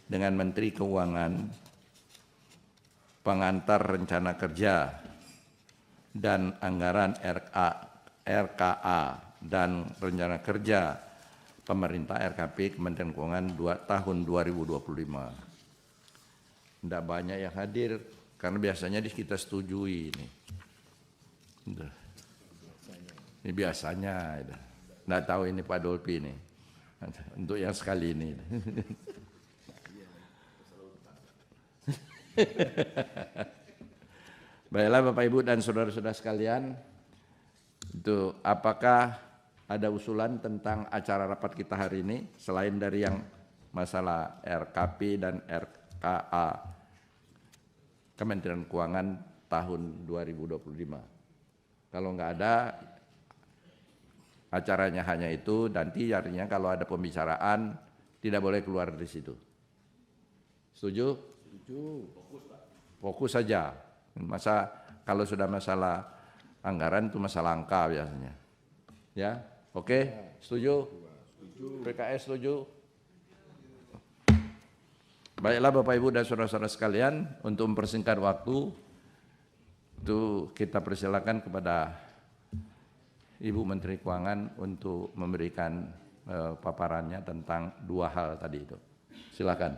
dengan Menteri Keuangan, pengantar rencana kerja dan anggaran RKA dan rencana kerja pemerintah RKP Kementerian Keuangan tahun 2025. Tidak banyak yang hadir karena biasanya kita setujui ini. Ini biasanya. Tidak tahu ini Pak Dolpi ini. Untuk yang sekali ini. Baiklah Bapak Ibu dan saudara-saudara sekalian, itu apakah ada usulan tentang acara rapat kita hari ini selain dari yang masalah RKP dan RKA Kementerian Keuangan tahun 2025? Kalau enggak ada, acaranya hanya itu, nanti artinya kalau ada pembicaraan tidak boleh keluar dari situ. Setuju? Setuju. Fokus saja. Masa kalau sudah masalah anggaran itu masalah angka biasanya. Ya, oke? Setuju? Setuju. PKS setuju? Baiklah Bapak Ibu dan saudara-saudara sekalian, untuk mempersingkat waktu, itu kita persilakan kepada Ibu Menteri Keuangan untuk memberikan paparannya tentang dua hal tadi itu. Silakan.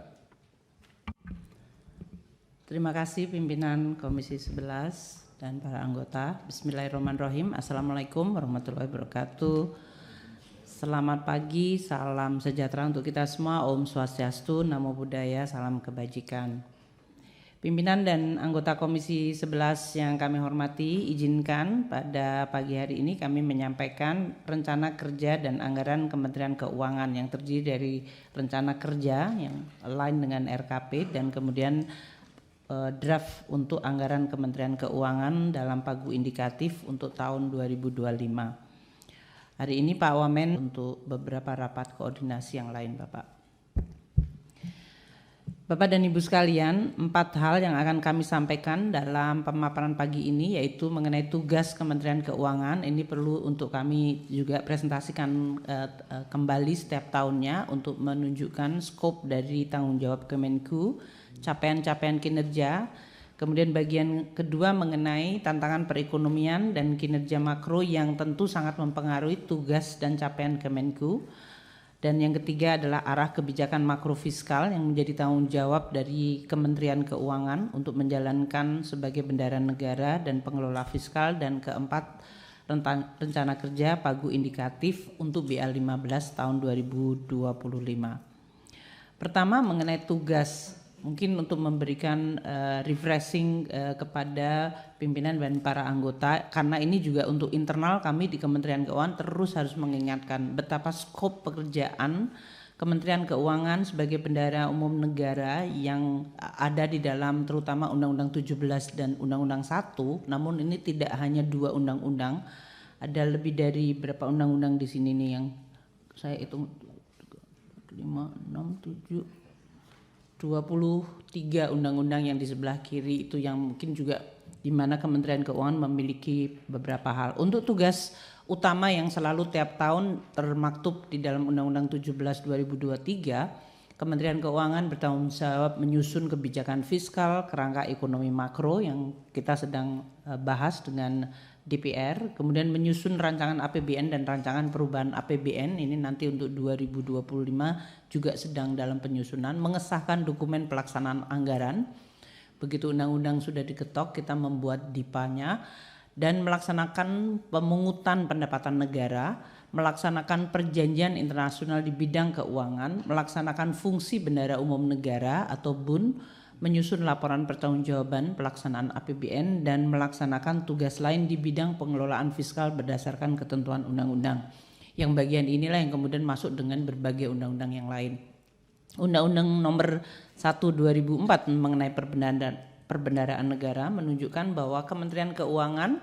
Terima kasih pimpinan Komisi 11 dan para anggota. Bismillahirrahmanirrahim. Assalamualaikum warahmatullahi wabarakatuh. Selamat pagi, salam sejahtera untuk kita semua. Om Swastiastu, Namo Buddhaya, salam kebajikan. Pimpinan dan anggota Komisi 11 yang kami hormati, izinkan pada pagi hari ini kami menyampaikan rencana kerja dan anggaran Kementerian Keuangan yang terdiri dari rencana kerja yang align dengan RKP dan kemudian draft untuk anggaran Kementerian Keuangan dalam pagu indikatif untuk tahun 2025. Hari ini Pak Wamen untuk beberapa rapat koordinasi yang lain Bapak. Bapak dan Ibu sekalian, 4 hal yang akan kami sampaikan dalam pemaparan pagi ini yaitu mengenai tugas Kementerian Keuangan. Ini perlu untuk kami juga presentasikan kembali setiap tahunnya untuk menunjukkan skop dari tanggung jawab Kemenku, capaian-capaian kinerja. Kemudian bagian kedua mengenai tantangan perekonomian dan kinerja makro yang tentu sangat mempengaruhi tugas dan capaian Kemenku. Dan yang ketiga adalah arah kebijakan makro fiskal yang menjadi tanggung jawab dari Kementerian Keuangan untuk menjalankan sebagai bendahara negara dan pengelola fiskal. Dan keempat, rencana kerja pagu indikatif untuk BA15 tahun 2025. Pertama mengenai tugas, mungkin untuk memberikan refreshing kepada pimpinan dan para anggota, karena ini juga untuk internal kami di Kementerian Keuangan terus harus mengingatkan betapa skop pekerjaan Kementerian Keuangan sebagai bendahara umum negara yang ada di dalam terutama Undang-Undang 17 dan Undang-Undang 1, namun ini tidak hanya 2 undang-undang, ada lebih dari berapa undang-undang di sini nih yang saya hitung 5, 6, 7 23 undang-undang yang di sebelah kiri itu yang mungkin juga di mana Kementerian Keuangan memiliki beberapa hal. Untuk tugas utama yang selalu tiap tahun termaktub di dalam Undang-Undang 17 2023, Kementerian Keuangan bertanggung jawab menyusun kebijakan fiskal, kerangka ekonomi makro yang kita sedang bahas dengan DPR, kemudian menyusun rancangan APBN dan rancangan perubahan APBN, ini nanti untuk 2025 juga sedang dalam penyusunan, mengesahkan dokumen pelaksanaan anggaran, begitu undang-undang sudah diketok kita membuat DIPA-nya, dan melaksanakan pemungutan pendapatan negara, melaksanakan perjanjian internasional di bidang keuangan, melaksanakan fungsi bendahara umum negara atau BUN, menyusun laporan pertanggungjawaban pelaksanaan APBN dan melaksanakan tugas lain di bidang pengelolaan fiskal berdasarkan ketentuan undang-undang. Yang bagian inilah yang kemudian masuk dengan berbagai undang-undang yang lain. Undang-Undang nomor 1 2004 mengenai perbendaharaan negara menunjukkan bahwa Kementerian Keuangan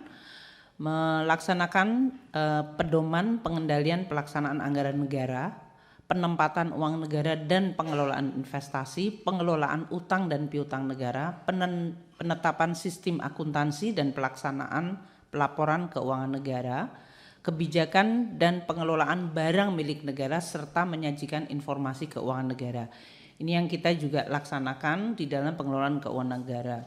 melaksanakan pedoman pengendalian pelaksanaan anggaran negara, penempatan uang negara dan pengelolaan investasi, pengelolaan utang dan piutang negara, penetapan sistem akuntansi dan pelaksanaan pelaporan keuangan negara, kebijakan dan pengelolaan barang milik negara serta menyajikan informasi keuangan negara. Ini yang kita juga laksanakan di dalam pengelolaan keuangan negara.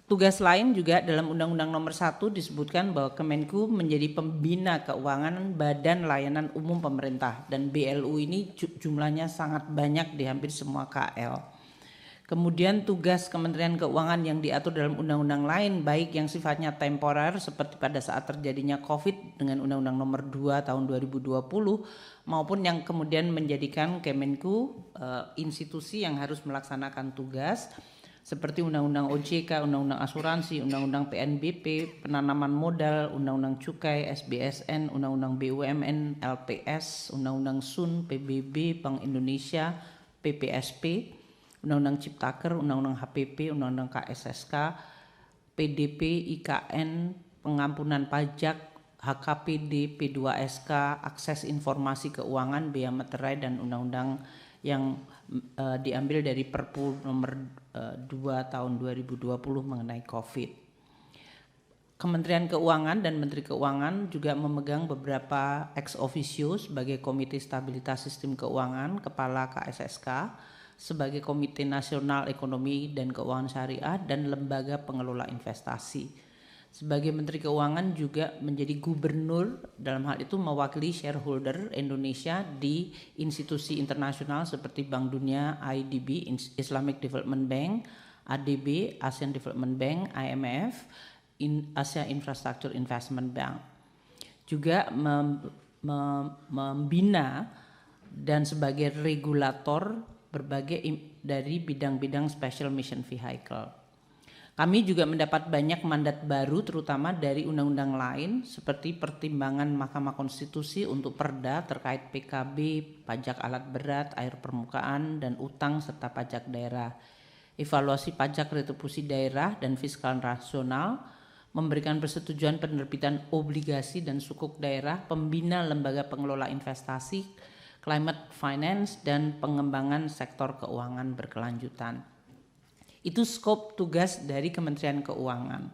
Tugas lain juga dalam Undang-Undang Nomor 1 disebutkan bahwa Kemenku menjadi pembina keuangan Badan Layanan Umum Pemerintah, dan BLU ini jumlahnya sangat banyak di hampir semua KL. Kemudian tugas Kementerian Keuangan yang diatur dalam undang-undang lain, baik yang sifatnya temporer seperti pada saat terjadinya COVID dengan Undang-Undang Nomor 2 tahun 2020, maupun yang kemudian menjadikan Kemenku institusi yang harus melaksanakan tugas seperti Undang-Undang OJK, Undang-Undang Asuransi, Undang-Undang PNBP, Penanaman Modal, Undang-Undang Cukai, SBSN, Undang-Undang BUMN, LPS, Undang-Undang SUN, PBB, Bank Indonesia, PPSP, Undang-Undang Ciptaker, Undang-Undang HPP, Undang-Undang KSSK, PDP, IKN, Pengampunan Pajak, HKPD, P2SK, Akses Informasi Keuangan, Bea Materai, dan Undang-Undang yang diambil dari Perpu nomor 2 tahun 2020 mengenai COVID. Kementerian Keuangan dan Menteri Keuangan juga memegang beberapa ex officio sebagai Komite Stabilitas Sistem Keuangan, Kepala KSSK, sebagai Komite Nasional Ekonomi dan Keuangan Syariah, dan Lembaga Pengelola Investasi. Sebagai Menteri Keuangan juga menjadi gubernur, dalam hal itu mewakili shareholder Indonesia di institusi internasional seperti Bank Dunia, IDB, Islamic Development Bank, ADB, ASEAN Development Bank, IMF, Asia Infrastructure Investment Bank. Juga membina dan sebagai regulator berbagai dari bidang-bidang Special Mission Vehicle. Kami juga mendapat banyak mandat baru terutama dari undang-undang lain seperti pertimbangan Mahkamah Konstitusi untuk perda terkait PKB, pajak alat berat, air permukaan, dan utang serta pajak daerah, evaluasi pajak retribusi daerah dan fiskal nasional, memberikan persetujuan penerbitan obligasi dan sukuk daerah, pembina lembaga pengelola investasi, climate finance, dan pengembangan sektor keuangan berkelanjutan. Itu skop tugas dari Kementerian Keuangan.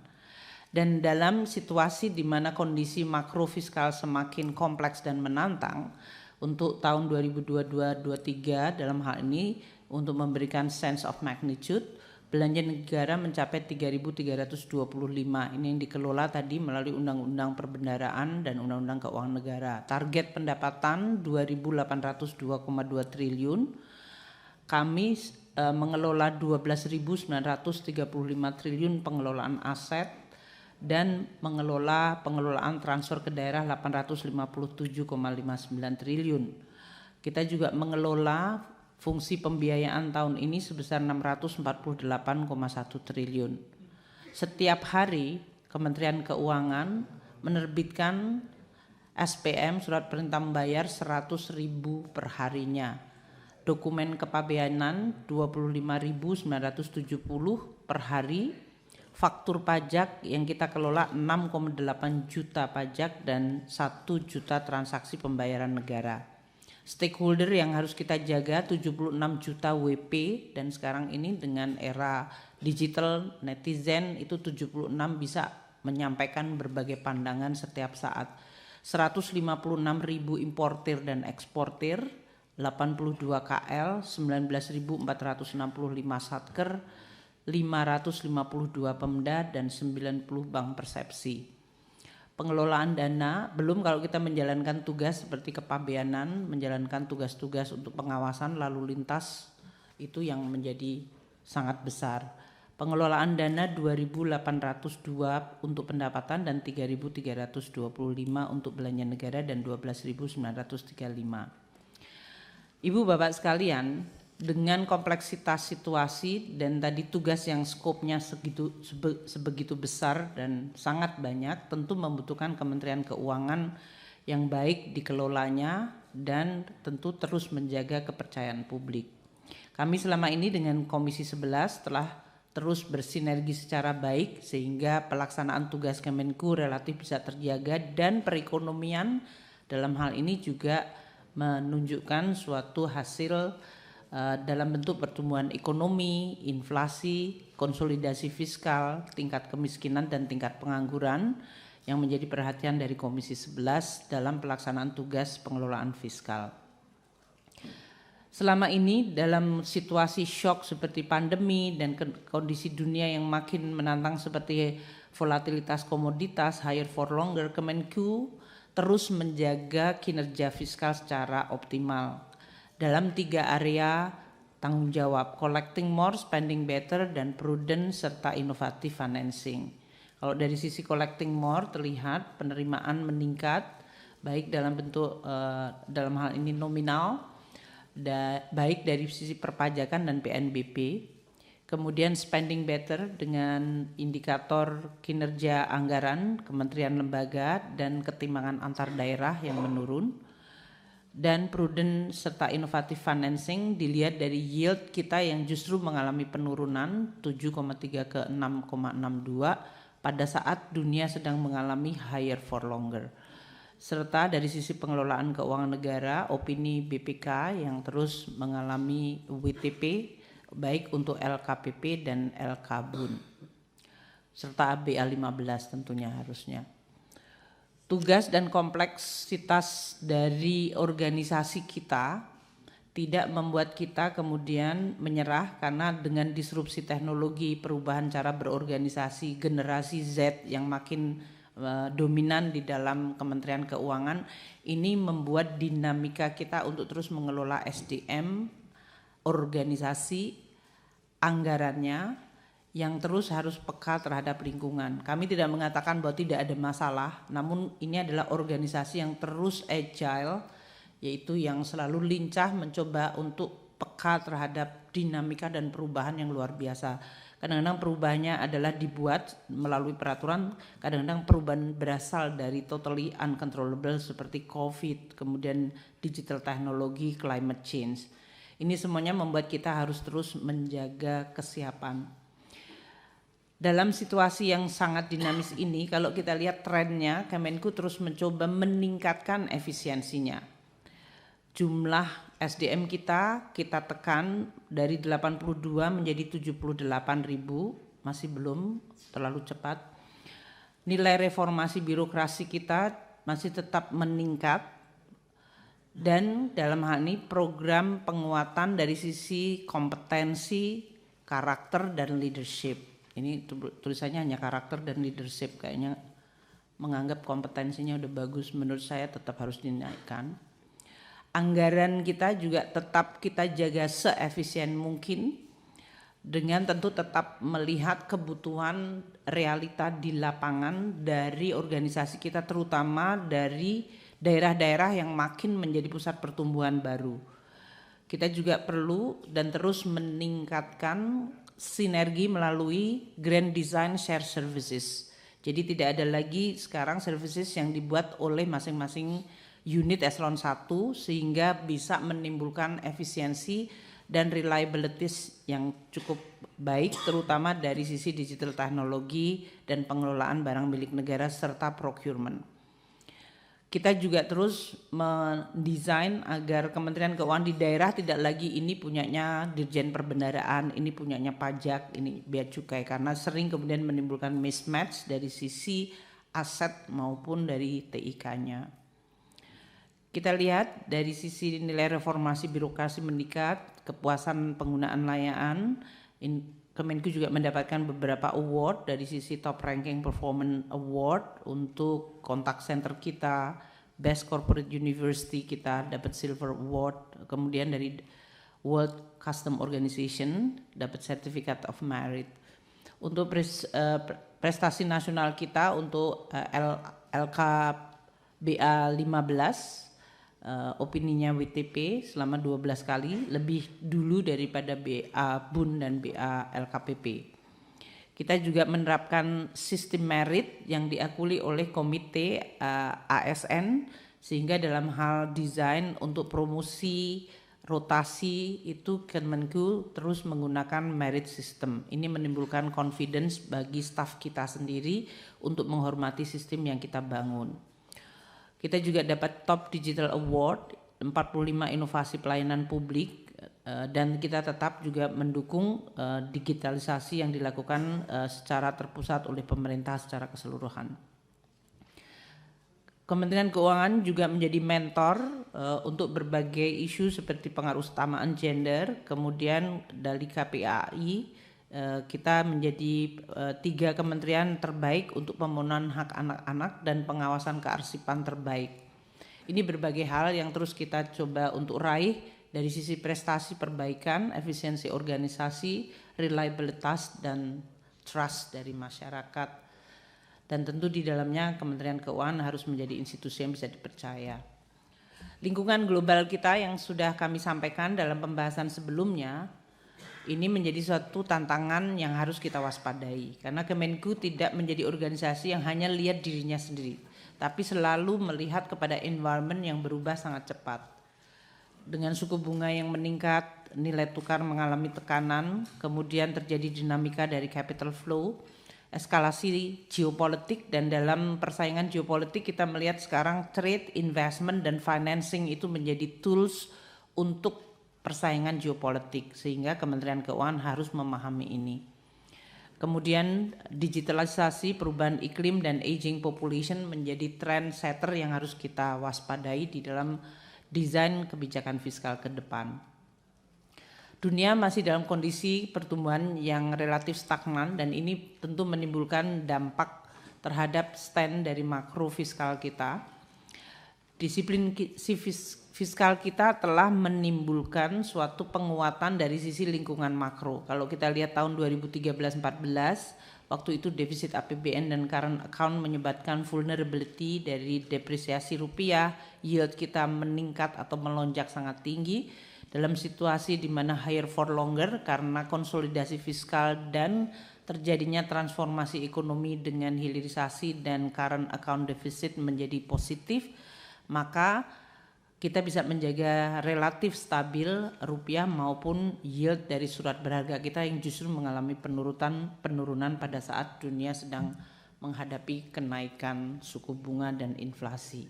Dan dalam situasi di mana kondisi makro fiskal semakin kompleks dan menantang, untuk tahun 2022-23 dalam hal ini untuk memberikan sense of magnitude, belanja negara mencapai 3.325. Ini yang dikelola tadi melalui Undang-Undang Perbendaraan dan Undang-Undang Keuangan Negara. Target pendapatan 2.802,2 triliun. Kami mengelola 12.935 triliun pengelolaan aset dan mengelola pengelolaan transfer ke daerah 857,59 triliun. Kita juga mengelola fungsi pembiayaan tahun ini sebesar 648,1 triliun. Setiap hari Kementerian Keuangan menerbitkan SPM, surat perintah membayar, 100.000 per harinya. Dokumen kepabeanan 25.970 per hari, faktur pajak yang kita kelola 6,8 juta pajak dan 1 juta transaksi pembayaran negara. Stakeholder yang harus kita jaga 76 juta WP, dan sekarang ini dengan era digital netizen itu 76 bisa menyampaikan berbagai pandangan setiap saat. 156.000 importir dan eksportir, 82 KL, 19.465 satker, 552 pemda, dan 90 bank persepsi. Pengelolaan dana, belum kalau kita menjalankan tugas seperti kepabeanan, menjalankan tugas-tugas untuk pengawasan lalu lintas, itu yang menjadi sangat besar. Pengelolaan dana 2.802 untuk pendapatan dan 3.325 untuk belanja negara dan 12.935. Ibu Bapak sekalian, dengan kompleksitas situasi dan tadi tugas yang skopnya sebegitu besar dan sangat banyak, tentu membutuhkan Kementerian Keuangan yang baik dikelolanya dan tentu terus menjaga kepercayaan publik. Kami selama ini dengan Komisi 11 telah terus bersinergi secara baik sehingga pelaksanaan tugas Kemenku relatif bisa terjaga dan perekonomian dalam hal ini juga menunjukkan suatu hasil dalam bentuk pertumbuhan ekonomi, inflasi, konsolidasi fiskal, tingkat kemiskinan, dan tingkat pengangguran yang menjadi perhatian dari Komisi 11 dalam pelaksanaan tugas pengelolaan fiskal. Selama ini dalam situasi shock seperti pandemi dan kondisi dunia yang makin menantang seperti volatilitas komoditas, higher for longer, Kemenku terus menjaga kinerja fiskal secara optimal dalam 3 area tanggung jawab, collecting more, spending better, dan prudent serta inovatif financing. Kalau dari sisi collecting more terlihat penerimaan meningkat baik dalam bentuk dalam hal ini nominal, baik dari sisi perpajakan dan PNBP, kemudian spending better dengan indikator kinerja anggaran kementerian lembaga dan ketimbangan antar daerah yang menurun, dan prudent serta inovatif financing dilihat dari yield kita yang justru mengalami penurunan 7,3 ke 6,62 pada saat dunia sedang mengalami higher for longer. Serta dari sisi pengelolaan keuangan negara, opini BPK yang terus mengalami WTP baik untuk LKPP dan LKBUN serta BA15 tentunya harusnya. Tugas dan kompleksitas dari organisasi kita tidak membuat kita kemudian menyerah, karena dengan disrupsi teknologi, perubahan cara berorganisasi, generasi Z yang makin dominan di dalam Kementerian Keuangan, ini membuat dinamika kita untuk terus mengelola SDM, organisasi, anggarannya yang terus harus peka terhadap lingkungan. Kami tidak mengatakan bahwa tidak ada masalah, namun ini adalah organisasi yang terus agile, yaitu yang selalu lincah mencoba untuk peka terhadap dinamika dan perubahan yang luar biasa. Kadang-kadang perubahannya adalah dibuat melalui peraturan, kadang-kadang perubahan berasal dari totally uncontrollable seperti COVID, kemudian digital teknologi, climate change. Ini semuanya membuat kita harus terus menjaga kesiapan. Dalam situasi yang sangat dinamis ini, kalau kita lihat trennya, Kemenku terus mencoba meningkatkan efisiensinya. Jumlah SDM kita tekan dari 82 menjadi 78.000, masih belum terlalu cepat. Nilai reformasi birokrasi kita masih tetap meningkat, dan dalam hal ini program penguatan dari sisi kompetensi, karakter, dan leadership. Ini tulisannya hanya karakter dan leadership, kayaknya menganggap kompetensinya udah bagus, menurut saya tetap harus dinaikkan. Anggaran kita juga tetap kita jaga seefisien mungkin, dengan tentu tetap melihat kebutuhan realita di lapangan dari organisasi kita, terutama dari daerah-daerah yang makin menjadi pusat pertumbuhan baru. Kita juga perlu dan terus meningkatkan sinergi melalui Grand Design Share Services. Jadi tidak ada lagi sekarang services yang dibuat oleh masing-masing unit eselon 1, sehingga bisa menimbulkan efisiensi dan reliabilities yang cukup baik, terutama dari sisi digital teknologi dan pengelolaan barang milik negara serta procurement. Kita juga terus mendesain agar Kementerian Keuangan di daerah tidak lagi ini punyanya Dirjen Perbendaraan, ini punyanya pajak, ini bea cukai, karena sering kemudian menimbulkan mismatch dari sisi aset maupun dari TIK-nya. Kita lihat dari sisi nilai reformasi birokrasi meningkat, kepuasan penggunaan layanan. Kemenku juga mendapatkan beberapa award dari sisi Top Ranking Performance Award untuk contact center kita, Best Corporate University kita dapat Silver Award, kemudian dari World Custom Organization dapat Certificate of Merit. Untuk prestasi nasional kita untuk LKBA 15, opininya WTP selama 12 kali, lebih dulu daripada BA BUN dan BA LKPP. Kita juga menerapkan sistem merit yang diakui oleh komite ASN, sehingga dalam hal desain untuk promosi, rotasi itu Kemenku terus menggunakan merit system. Ini menimbulkan confidence bagi staf kita sendiri untuk menghormati sistem yang kita bangun. Kita juga dapat Top Digital Award, 45 inovasi pelayanan publik, dan kita tetap juga mendukung digitalisasi yang dilakukan secara terpusat oleh pemerintah secara keseluruhan. Kementerian Keuangan juga menjadi mentor untuk berbagai isu seperti pengutamaan gender. Kemudian dari KPAI kita menjadi 3 kementerian terbaik untuk pemenuhan hak anak-anak dan pengawasan kearsipan terbaik. Ini berbagai hal yang terus kita coba untuk raih dari sisi prestasi perbaikan, efisiensi organisasi, reliabilitas dan trust dari masyarakat. Dan tentu di dalamnya Kementerian Keuangan harus menjadi institusi yang bisa dipercaya. Lingkungan global kita yang sudah kami sampaikan dalam pembahasan sebelumnya, ini menjadi suatu tantangan yang harus kita waspadai. Karena Kemenku tidak menjadi organisasi yang hanya lihat dirinya sendiri, tapi selalu melihat kepada environment yang berubah sangat cepat. Dengan suku bunga yang meningkat, nilai tukar mengalami tekanan, kemudian terjadi dinamika dari capital flow, eskalasi geopolitik, dan dalam persaingan geopolitik kita melihat sekarang trade, investment, dan financing itu menjadi tools untuk persaingan geopolitik, sehingga Kementerian Keuangan harus memahami ini. Kemudian digitalisasi, perubahan iklim, dan aging population menjadi trend setter yang harus kita waspadai di dalam desain kebijakan fiskal ke depan. Dunia masih dalam kondisi pertumbuhan yang relatif stagnan dan ini tentu menimbulkan dampak terhadap stand dari makro fiskal kita. Disiplin fiskal kita telah menimbulkan suatu penguatan dari sisi lingkungan makro. Kalau kita lihat tahun 2013-14, waktu itu defisit APBN dan current account menyebabkan vulnerability dari depresiasi rupiah, yield kita meningkat atau melonjak sangat tinggi. Dalam situasi di mana higher for longer karena konsolidasi fiskal dan terjadinya transformasi ekonomi dengan hilirisasi dan current account deficit menjadi positif, maka kita bisa menjaga relatif stabil rupiah maupun yield dari surat berharga kita yang justru mengalami penurunan pada saat dunia sedang menghadapi kenaikan suku bunga dan inflasi.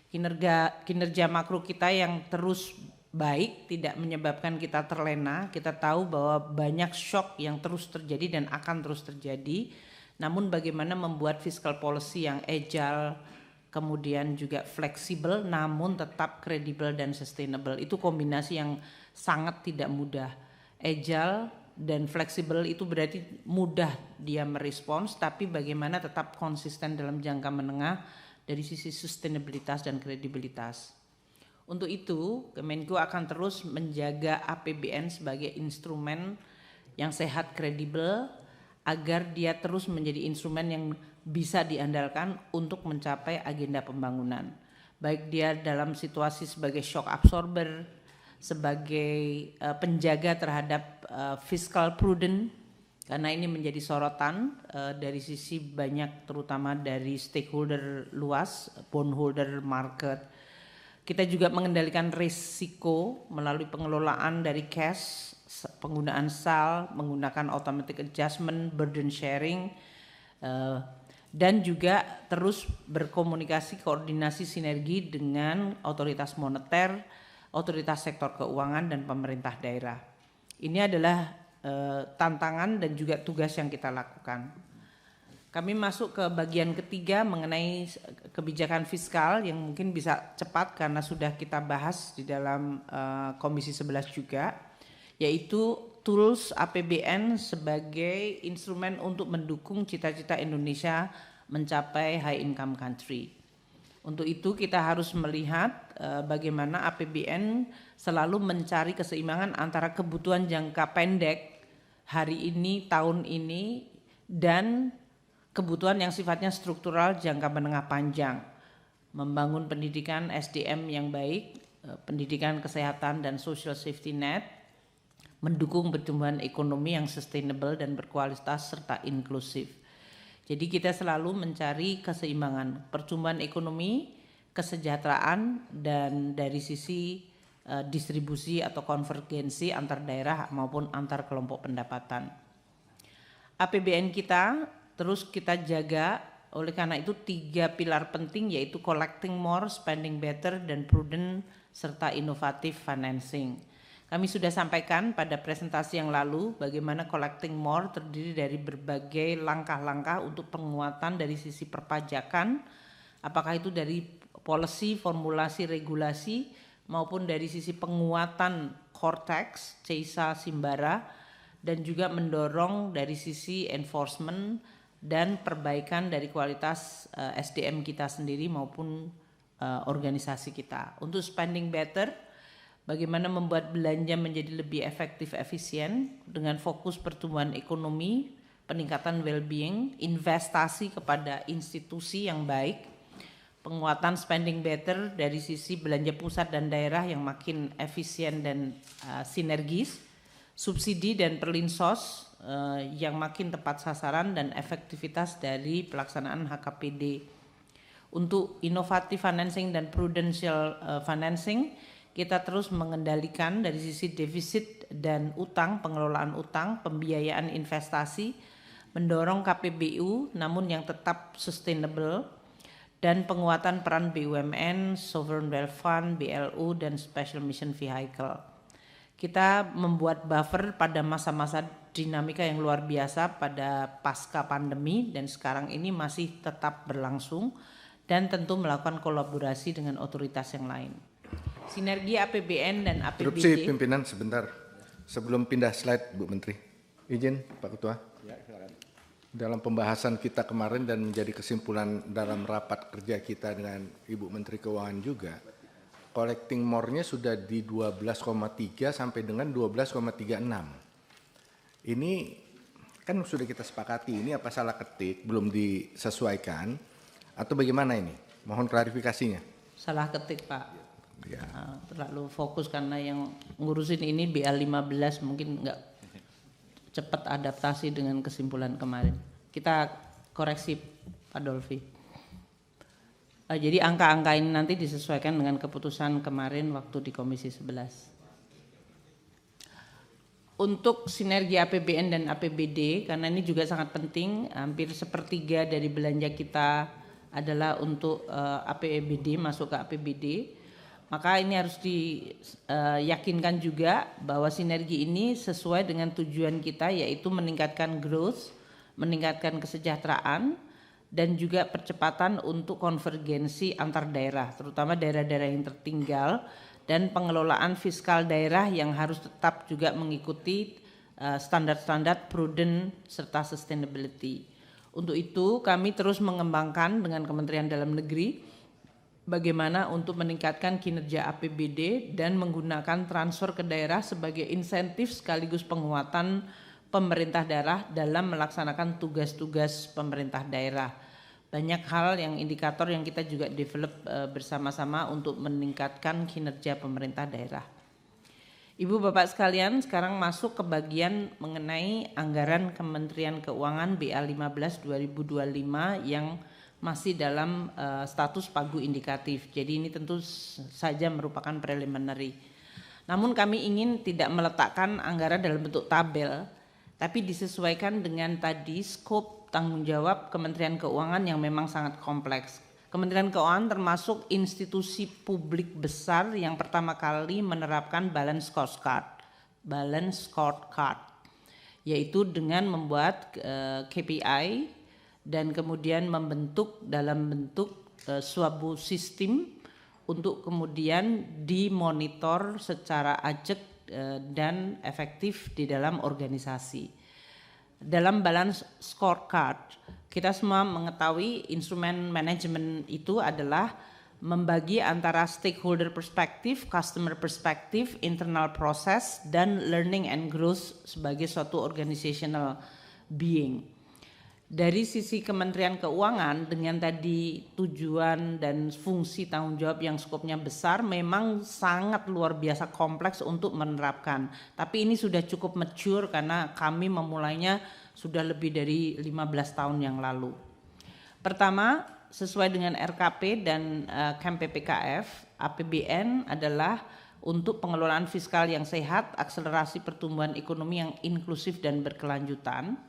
Kinerja makro kita yang terus baik tidak menyebabkan kita terlena. Kita tahu bahwa banyak shock yang terus terjadi dan akan terus terjadi. Namun bagaimana membuat fiscal policy yang agile, kemudian juga fleksibel namun tetap kredibel dan sustainable. Itu kombinasi yang sangat tidak mudah. Agile dan fleksibel itu berarti mudah dia merespons, tapi bagaimana tetap konsisten dalam jangka menengah dari sisi sustainabilitas dan kredibilitas. Untuk itu, Kemenku akan terus menjaga APBN sebagai instrumen yang sehat, kredibel, agar dia terus menjadi instrumen yang bisa diandalkan untuk mencapai agenda pembangunan. Baik dia dalam situasi sebagai shock absorber, sebagai penjaga terhadap fiscal prudent, karena ini menjadi sorotan dari sisi banyak terutama dari stakeholder luas, bondholder market. Kita juga mengendalikan risiko melalui pengelolaan dari cash, penggunaan SAL, menggunakan automatic adjustment, burden sharing, dan juga terus berkomunikasi, koordinasi sinergi dengan otoritas moneter, otoritas sektor keuangan, dan pemerintah daerah. Ini adalah tantangan dan juga tugas yang kita lakukan. Kami masuk ke bagian ketiga mengenai kebijakan fiskal yang mungkin bisa cepat karena sudah kita bahas di dalam Komisi 11 juga, yaitu tools APBN sebagai instrumen untuk mendukung cita-cita Indonesia mencapai high income country. Untuk itu kita harus melihat bagaimana APBN selalu mencari keseimbangan antara kebutuhan jangka pendek hari ini, tahun ini, dan kebutuhan yang sifatnya struktural jangka menengah panjang, membangun pendidikan SDM yang baik, pendidikan kesehatan dan social safety net, mendukung pertumbuhan ekonomi yang sustainable dan berkualitas serta inklusif. Jadi kita selalu mencari keseimbangan pertumbuhan ekonomi, kesejahteraan, dan dari sisi distribusi atau konvergensi antar daerah maupun antar kelompok pendapatan. APBN kita terus kita jaga, oleh karena itu 3 pilar penting yaitu collecting more, spending better, dan prudent serta inovatif financing. Kami sudah sampaikan pada presentasi yang lalu bagaimana collecting more terdiri dari berbagai langkah-langkah untuk penguatan dari sisi perpajakan, apakah itu dari policy, formulasi, regulasi, maupun dari sisi penguatan core tax, CISA, Simbara, dan juga mendorong dari sisi enforcement dan perbaikan dari kualitas SDM kita sendiri maupun organisasi kita. Untuk spending better, bagaimana membuat belanja menjadi lebih efektif, efisien dengan fokus pertumbuhan ekonomi, peningkatan well-being, investasi kepada institusi yang baik, penguatan spending better dari sisi belanja pusat dan daerah yang makin efisien dan sinergis, subsidi dan perlinsos yang makin tepat sasaran dan efektivitas dari pelaksanaan HKPD. Untuk inovatif financing dan prudential financing, kita terus mengendalikan dari sisi defisit dan utang, pengelolaan utang, pembiayaan investasi, mendorong KPBU namun yang tetap sustainable, dan penguatan peran BUMN, Sovereign Wealth Fund, BLU, dan Special Mission Vehicle. Kita membuat buffer pada masa-masa dinamika yang luar biasa pada pasca pandemi dan sekarang ini masih tetap berlangsung dan tentu melakukan kolaborasi dengan otoritas yang lain. Sinergi APBN dan APBD. Interupsi pimpinan sebentar. Sebelum pindah slide Bu Menteri. Izin Pak Ketua. Ya, silakan. Dalam pembahasan kita kemarin dan menjadi kesimpulan dalam rapat kerja kita dengan Ibu Menteri Keuangan juga, collecting more-nya sudah di 12,3 sampai dengan 12,36. Ini kan sudah kita sepakati, ini apa salah ketik, belum disesuaikan, atau bagaimana ini? Mohon klarifikasinya. Salah ketik Pak. Ya. Terlalu fokus karena yang ngurusin ini BA15 mungkin enggak cepat adaptasi dengan kesimpulan kemarin. Kita koreksi Pak Dolfi. Jadi angka-angka ini nanti disesuaikan dengan keputusan kemarin waktu di Komisi 11. Untuk sinergi APBN dan APBD, karena ini juga sangat penting, hampir sepertiga dari belanja kita adalah untuk APBD, masuk ke APBD. Maka ini harus diyakinkan juga bahwa sinergi ini sesuai dengan tujuan kita, yaitu meningkatkan growth, meningkatkan kesejahteraan, dan juga percepatan untuk konvergensi antar daerah, terutama daerah-daerah yang tertinggal, dan pengelolaan fiskal daerah yang harus tetap juga mengikuti standar-standar prudent serta sustainability. Untuk itu kami terus mengembangkan dengan Kementerian Dalam Negeri bagaimana untuk meningkatkan kinerja APBD dan menggunakan transfer ke daerah sebagai insentif sekaligus penguatan pemerintah daerah dalam melaksanakan tugas-tugas pemerintah daerah. Banyak hal yang indikator yang kita juga develop bersama-sama untuk meningkatkan kinerja pemerintah daerah. Ibu Bapak sekalian, sekarang masuk ke bagian mengenai anggaran Kementerian Keuangan BA15 2025 yang masih dalam status pagu indikatif. Jadi ini tentu saja merupakan preliminary. Namun kami ingin tidak meletakkan anggaran dalam bentuk tabel, tapi disesuaikan dengan tadi skop tanggung jawab Kementerian Keuangan yang memang sangat kompleks. Kementerian Keuangan termasuk institusi publik besar yang pertama kali menerapkan balance scorecard, yaitu dengan membuat KPI dan kemudian membentuk dalam bentuk suatu sistem untuk kemudian dimonitor secara ajak dan efektif di dalam organisasi. Dalam balance scorecard, kita semua mengetahui instrumen manajemen itu adalah membagi antara stakeholder perspektif, customer perspektif, internal process, dan learning and growth sebagai suatu organizational being. Dari sisi Kementerian Keuangan dengan tadi tujuan dan fungsi tanggung jawab yang skopnya besar memang sangat luar biasa kompleks untuk menerapkan. Tapi ini sudah cukup mature karena kami memulainya sudah lebih dari 15 tahun yang lalu. Pertama, sesuai dengan RKP dan KMPPKF, APBN adalah untuk pengelolaan fiskal yang sehat, akselerasi pertumbuhan ekonomi yang inklusif dan berkelanjutan.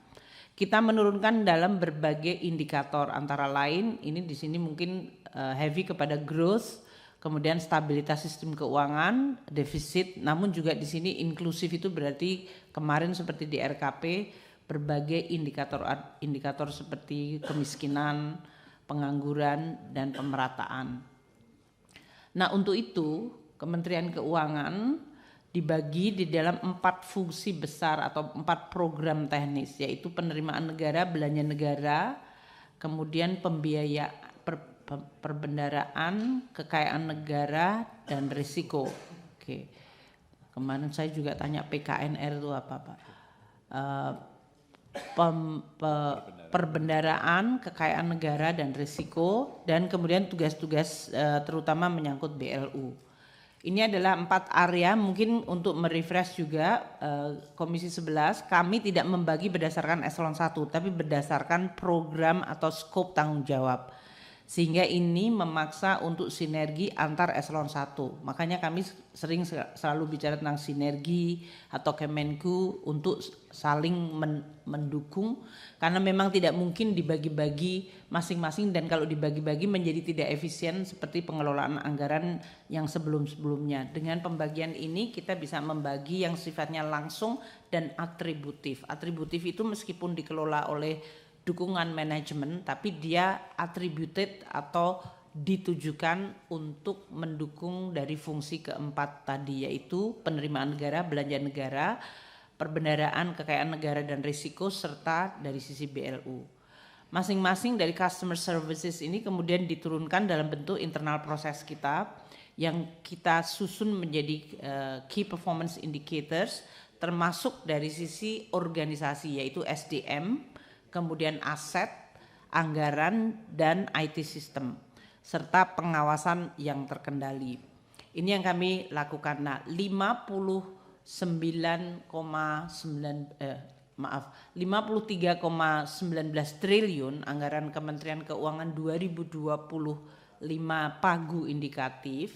Kita menurunkan dalam berbagai indikator, antara lain ini di sini mungkin heavy kepada growth, kemudian stabilitas sistem keuangan, defisit, namun juga di sini inklusif itu berarti kemarin seperti di RKP berbagai indikator seperti kemiskinan, pengangguran, dan pemerataan. Nah, untuk itu Kementerian Keuangan dibagi di dalam 4 fungsi besar atau 4 program teknis, yaitu penerimaan negara, belanja negara, kemudian perbendaraan, kekayaan negara, dan risiko. Oke. Kemarin saya juga tanya PKNR itu apa, Pak? Perbendaraan, kekayaan negara, dan risiko, dan kemudian tugas-tugas terutama menyangkut BLU. Ini adalah 4 area, mungkin untuk merefresh juga Komisi 11, kami tidak membagi berdasarkan eselon 1, tapi berdasarkan program atau skop tanggung jawab. Sehingga ini memaksa untuk sinergi antar eselon 1. Makanya kami sering selalu bicara tentang sinergi atau Kemenku untuk saling mendukung, karena memang tidak mungkin dibagi-bagi masing-masing, dan kalau dibagi-bagi menjadi tidak efisien seperti pengelolaan anggaran yang sebelum-sebelumnya. Dengan pembagian ini kita bisa membagi yang sifatnya langsung dan atributif. Atributif itu meskipun dikelola oleh dukungan manajemen, tapi dia attributed atau ditujukan untuk mendukung dari fungsi keempat tadi, yaitu penerimaan negara, belanja negara, perbendaraan, kekayaan negara dan risiko, serta dari sisi BLU. Masing-masing dari customer services ini kemudian diturunkan dalam bentuk internal proses kita yang kita susun menjadi key performance indicators, termasuk dari sisi organisasi, yaitu SDM, kemudian aset, anggaran, dan IT system, serta pengawasan yang terkendali. Ini yang kami lakukan. Nah, 53,19 triliun anggaran Kementerian Keuangan 2025 pagu indikatif,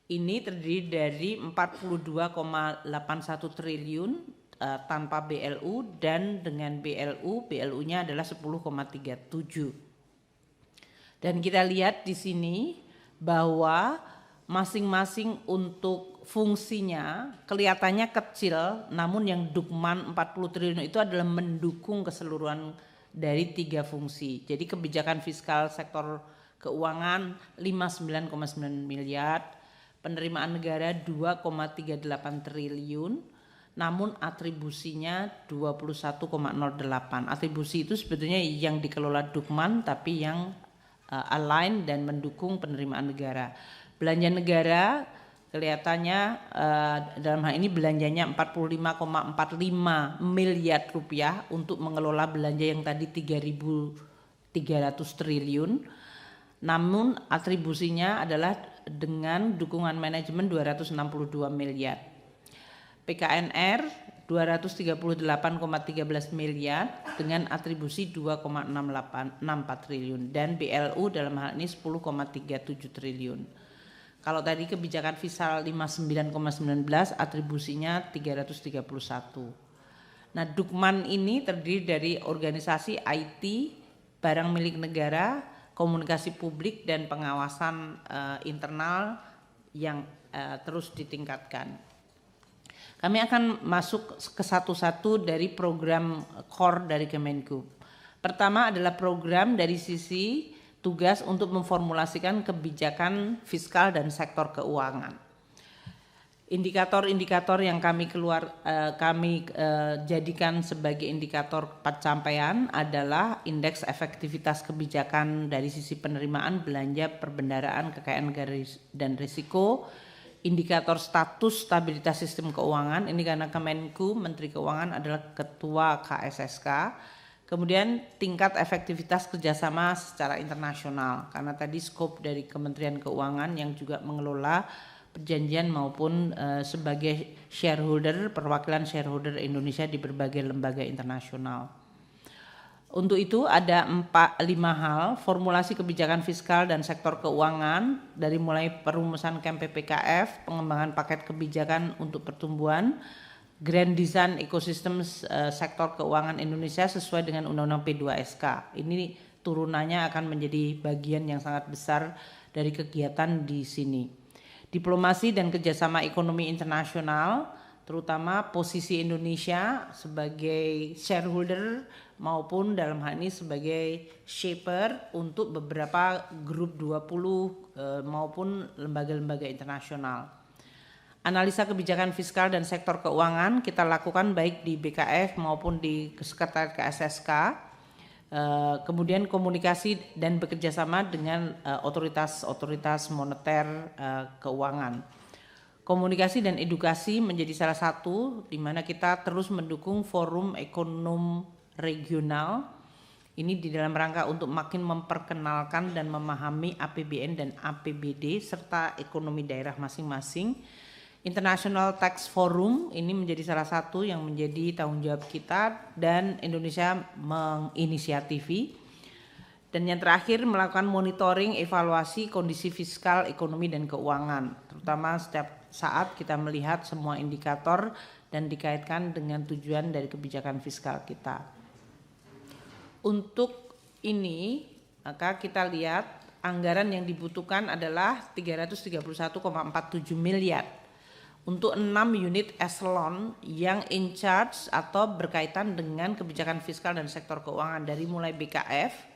ini terdiri dari 42,81 triliun tanpa BLU, dan dengan BLU-nya adalah 10,37. Dan kita lihat di sini bahwa masing-masing untuk fungsinya kelihatannya kecil, namun yang Dukman 40 triliun itu adalah mendukung keseluruhan dari 3 fungsi. Jadi kebijakan fiskal sektor keuangan 59,9 miliar, penerimaan negara 2,38 triliun, namun atribusinya 21,08. Atribusi itu sebetulnya yang dikelola Dukman tapi yang align dan mendukung penerimaan negara. Belanja negara kelihatannya dalam hal ini belanjanya 45,45 miliar rupiah untuk mengelola belanja yang tadi 3.300 triliun. Namun atribusinya adalah dengan dukungan manajemen 262 miliar. PKNR 238,13 miliar dengan atribusi 2,64 triliun, dan BLU dalam hal ini 10,37 triliun. Kalau tadi kebijakan fiskal 59,19, atribusinya 331. Nah, Dukman ini terdiri dari organisasi IT, barang milik negara, komunikasi publik, dan pengawasan internal yang terus ditingkatkan. Kami akan masuk ke satu-satu dari program core dari Kemenku. Pertama adalah program dari sisi tugas untuk memformulasikan kebijakan fiskal dan sektor keuangan. Indikator-indikator yang kami jadikan sebagai indikator pencapaian adalah indeks efektivitas kebijakan dari sisi penerimaan, belanja, perbendaraan, kekayaan negara dan risiko. Indikator status stabilitas sistem keuangan, ini karena Kemenku, Menteri Keuangan adalah Ketua KSSK. Kemudian tingkat efektivitas kerjasama secara internasional, karena tadi skop dari Kementerian Keuangan yang juga mengelola perjanjian maupun sebagai shareholder, perwakilan shareholder Indonesia di berbagai lembaga internasional. Untuk itu ada 5 hal, formulasi kebijakan fiskal dan sektor keuangan, dari mulai perumusan KMPPKF, pengembangan paket kebijakan untuk pertumbuhan, grand design ekosistem sektor keuangan Indonesia sesuai dengan Undang-Undang P2SK. Ini turunannya akan menjadi bagian yang sangat besar dari kegiatan di sini. Diplomasi dan kerjasama ekonomi internasional, terutama posisi Indonesia sebagai shareholder maupun dalam hal ini sebagai shaper untuk beberapa grup 20 maupun lembaga-lembaga internasional. Analisa kebijakan fiskal dan sektor keuangan kita lakukan baik di BKF maupun di Sekretariat KSSK. Kemudian komunikasi dan bekerjasama dengan otoritas moneter keuangan. Komunikasi dan edukasi menjadi salah satu di mana kita terus mendukung forum ekonom regional. Ini di dalam rangka untuk makin memperkenalkan dan memahami APBN dan APBD serta ekonomi daerah masing-masing. International Tax Forum ini menjadi salah satu yang menjadi tanggung jawab kita dan Indonesia menginisiatifi. Dan yang terakhir melakukan monitoring evaluasi kondisi fiskal, ekonomi dan keuangan, terutama setiap saat kita melihat semua indikator dan dikaitkan dengan tujuan dari kebijakan fiskal kita. Untuk ini maka kita lihat anggaran yang dibutuhkan adalah 331,47 miliar untuk 6 unit eselon yang in charge atau berkaitan dengan kebijakan fiskal dan sektor keuangan dari mulai BKF,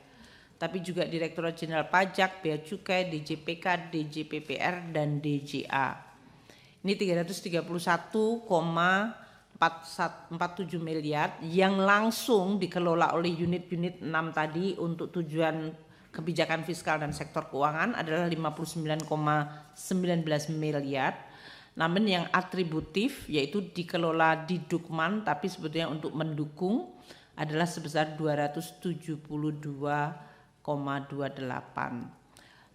tapi juga Direktorat Jenderal Pajak, Bea Cukai, DJPK, DJPPR, dan DJA. Ini 331,47 miliar yang langsung dikelola oleh unit-unit 6 tadi untuk tujuan kebijakan fiskal dan sektor keuangan adalah 59,19 miliar. Namun yang atributif yaitu dikelola di Dukman tapi sebetulnya untuk mendukung adalah sebesar 272,28.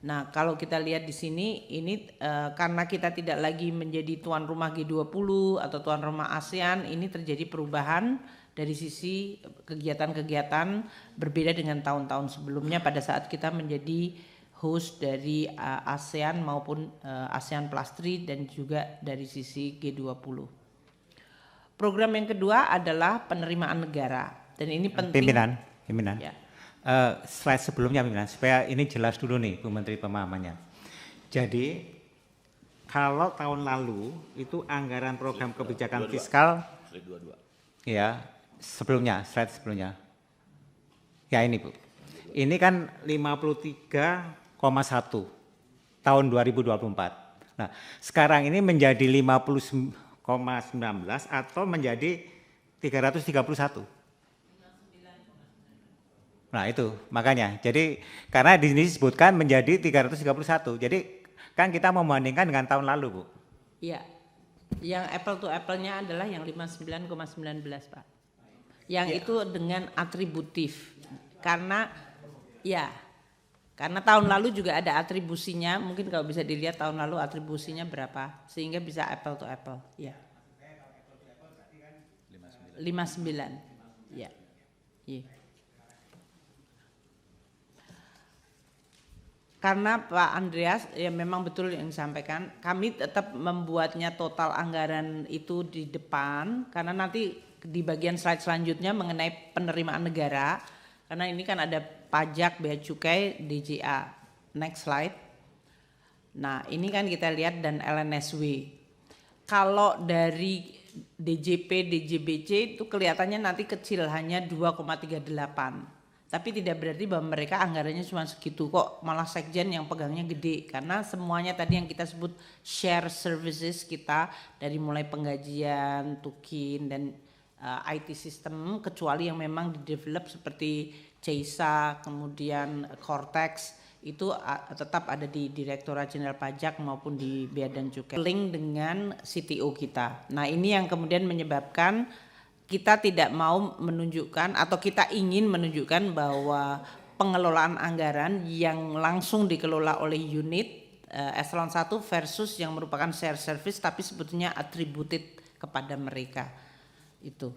Nah, kalau kita lihat di sini ini karena kita tidak lagi menjadi tuan rumah G20 atau tuan rumah ASEAN, ini terjadi perubahan dari sisi kegiatan-kegiatan berbeda dengan tahun-tahun sebelumnya pada saat kita menjadi host dari ASEAN maupun ASEAN Plus 3 dan juga dari sisi G20. Program yang kedua adalah penerimaan negara dan ini penting. Pimpinan. Ya. Slide sebelumnya pimpinan supaya ini jelas dulu nih Bu Menteri pemahamannya. Jadi kalau tahun lalu itu anggaran program kebijakan fiskal ya slide sebelumnya. Ya ini Bu. Ini kan 53,1 tahun 2024. Nah, sekarang ini menjadi 50,19 atau menjadi 331. Nah itu makanya, jadi karena di sini disebutkan menjadi 331, jadi kan kita membandingkan dengan tahun lalu Bu. Iya, yang apple to apple-nya adalah yang 59,19 Pak. Yang ya. Itu dengan atributif, karena tahun lalu juga ada atribusinya, mungkin kalau bisa dilihat tahun lalu atribusinya berapa, sehingga bisa apple to apple, ya. 59, ya. Iya. Karena Pak Andreas ya memang betul yang disampaikan, kami tetap membuatnya total anggaran itu di depan karena nanti di bagian slide selanjutnya mengenai penerimaan negara, karena ini kan ada pajak, bea cukai, DJA. Next slide. Nah ini kan kita lihat dan LNSW. Kalau dari DJP, DJBC itu kelihatannya nanti kecil hanya 2,38. Tapi tidak berarti bahwa mereka anggarannya cuma segitu kok, malah sekjen yang pegangnya gede. Karena semuanya tadi yang kita sebut share services kita dari mulai penggajian, tukin dan IT system, kecuali yang memang di-develop seperti CEISA, kemudian Cortex, itu tetap ada di Direktorat Jenderal Pajak maupun di Bea dan Cukai. Link dengan CTO kita. Nah ini yang kemudian menyebabkan kita tidak mau menunjukkan atau kita ingin menunjukkan bahwa pengelolaan anggaran yang langsung dikelola oleh unit eselon 1 versus yang merupakan share service tapi sebetulnya attributed kepada mereka itu.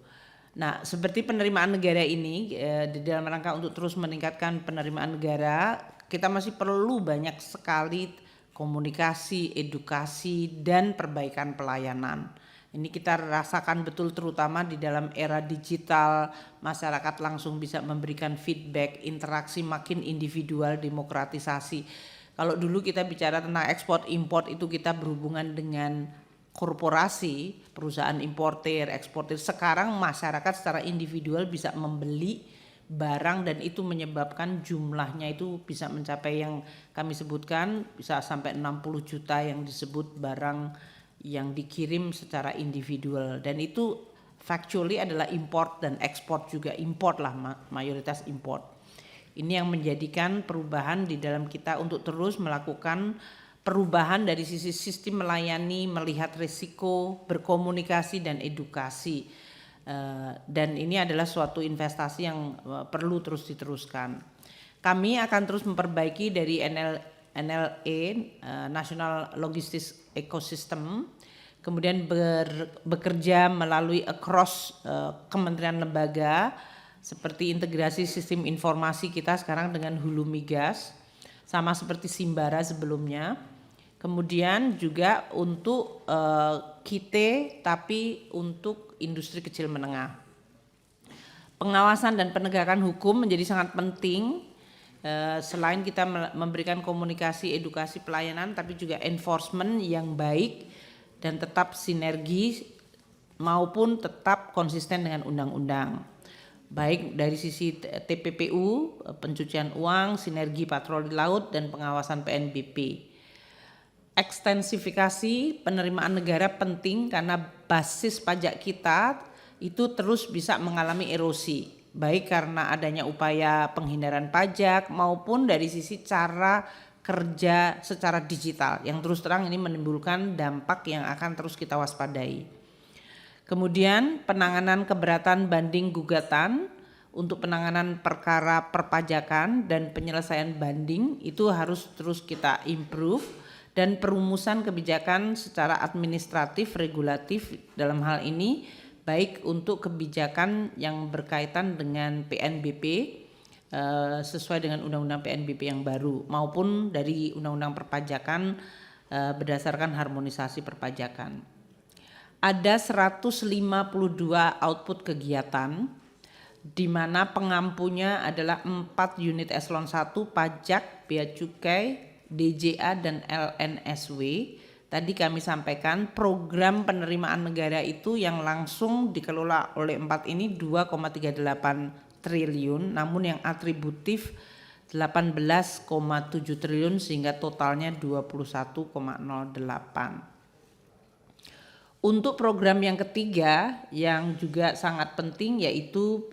Nah, seperti penerimaan negara ini di dalam rangka untuk terus meningkatkan penerimaan negara, kita masih perlu banyak sekali komunikasi, edukasi dan perbaikan pelayanan. Ini kita rasakan betul terutama di dalam era digital, masyarakat langsung bisa memberikan feedback, interaksi makin individual, demokratisasi. Kalau dulu kita bicara tentang ekspor import itu kita berhubungan dengan korporasi, perusahaan importer, eksportir, sekarang masyarakat secara individual bisa membeli barang dan itu menyebabkan jumlahnya itu bisa mencapai yang kami sebutkan bisa sampai 60 juta yang disebut barang yang dikirim secara individual, dan itu factually adalah import dan ekspor juga, import lah, mayoritas import. Ini yang menjadikan perubahan di dalam kita untuk terus melakukan perubahan dari sisi sistem melayani, melihat risiko, berkomunikasi dan edukasi. Dan ini adalah suatu investasi yang perlu terus diteruskan. Kami akan terus memperbaiki dari NLE, National Logistics Ecosystem, kemudian bekerja melalui across kementerian lembaga, seperti integrasi sistem informasi kita sekarang dengan Hulu Migas, sama seperti Simbara sebelumnya. Kemudian juga untuk KITE tapi untuk industri kecil menengah. Pengawasan dan penegakan hukum menjadi sangat penting, selain kita memberikan komunikasi, edukasi, pelayanan, tapi juga enforcement yang baik dan tetap sinergi maupun tetap konsisten dengan undang-undang. Baik dari sisi TPPU, pencucian uang, sinergi patroli laut dan pengawasan PNBP. Ekstensifikasi penerimaan negara penting karena basis pajak kita itu terus bisa mengalami erosi, baik karena adanya upaya penghindaran pajak maupun dari sisi cara kerja secara digital yang terus terang ini menimbulkan dampak yang akan terus kita waspadai. Kemudian penanganan keberatan banding gugatan untuk penanganan perkara perpajakan dan penyelesaian banding itu harus terus kita improve, dan perumusan kebijakan secara administratif regulatif dalam hal ini baik untuk kebijakan yang berkaitan dengan PNBP sesuai dengan undang-undang PNBP yang baru maupun dari undang-undang perpajakan berdasarkan harmonisasi perpajakan. Ada 152 output kegiatan di mana pengampunya adalah 4 unit eselon 1 pajak, bea cukai, DJA dan LNSW. Tadi kami sampaikan program penerimaan negara itu yang langsung dikelola oleh 4 ini 2,38 triliun, namun yang atributif 18,7 triliun sehingga totalnya 21,08. Untuk program yang ketiga yang juga sangat penting yaitu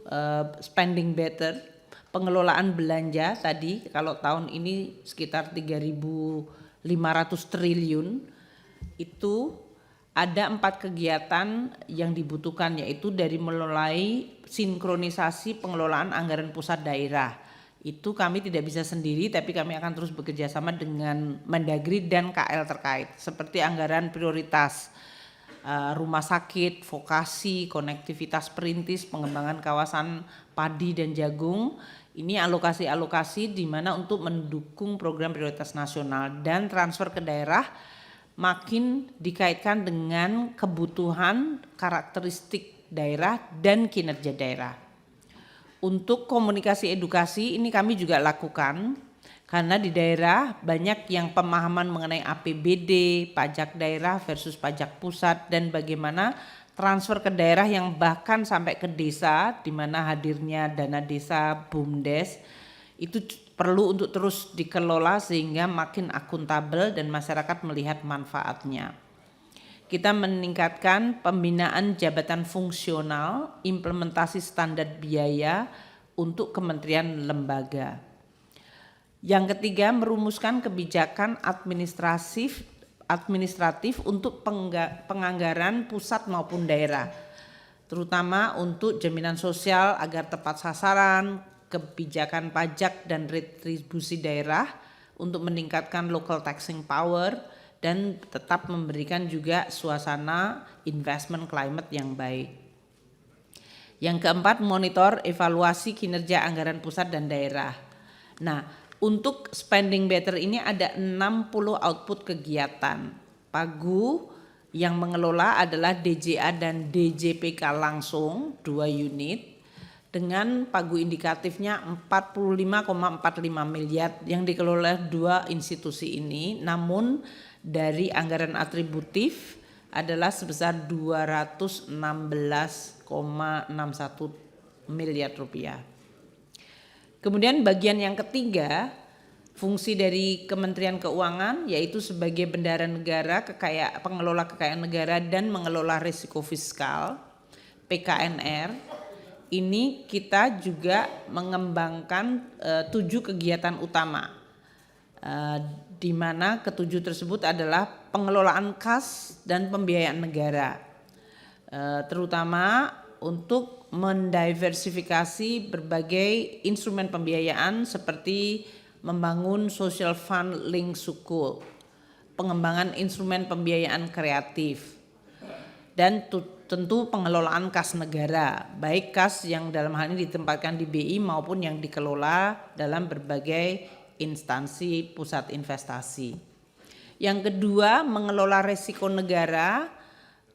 spending better, pengelolaan belanja tadi kalau tahun ini sekitar 3.500 triliun, itu ada 4 kegiatan yang dibutuhkan yaitu dari mulai sinkronisasi pengelolaan anggaran pusat daerah. Itu kami tidak bisa sendiri tapi kami akan terus bekerja sama dengan Mendagri dan KL terkait seperti anggaran prioritas, rumah sakit, vokasi, konektivitas perintis, pengembangan kawasan padi dan jagung. Ini alokasi-alokasi di mana untuk mendukung program prioritas nasional, dan transfer ke daerah makin dikaitkan dengan kebutuhan, karakteristik daerah dan kinerja daerah. Untuk komunikasi edukasi ini kami juga lakukan karena di daerah banyak yang pemahaman mengenai APBD, pajak daerah versus pajak pusat, dan bagaimana transfer ke daerah yang bahkan sampai ke desa di mana hadirnya dana desa BUMDes itu perlu untuk terus dikelola sehingga makin akuntabel dan masyarakat melihat manfaatnya. Kita meningkatkan pembinaan jabatan fungsional, implementasi standar biaya untuk kementerian lembaga. Yang ketiga, merumuskan kebijakan administratif untuk penganggaran pusat maupun daerah, terutama untuk jaminan sosial agar tepat sasaran, kebijakan pajak dan retribusi daerah untuk meningkatkan local taxing power dan tetap memberikan juga suasana investment climate yang baik. Yang keempat, monitor evaluasi kinerja anggaran pusat dan daerah. Nah, untuk spending better ini ada 60 output kegiatan. Pagu yang mengelola adalah DJA dan DJPK langsung 2 unit dengan pagu indikatifnya 45,45 miliar yang dikelola 2 institusi ini, namun dari anggaran atributif adalah sebesar 216,61 miliar rupiah. Kemudian bagian yang ketiga, fungsi dari Kementerian Keuangan yaitu sebagai bendahara negara, pengelola kekayaan negara dan mengelola risiko fiskal, PKNR. Ini kita juga mengembangkan 7 kegiatan utama, di mana ketujuh tersebut adalah pengelolaan kas dan pembiayaan negara, terutama untuk mendiversifikasi berbagai instrumen pembiayaan seperti membangun social fund link sukuk, pengembangan instrumen pembiayaan kreatif, dan tentu pengelolaan kas negara, baik kas yang dalam hal ini ditempatkan di BI maupun yang dikelola dalam berbagai instansi pusat investasi. Yang kedua, mengelola risiko negara,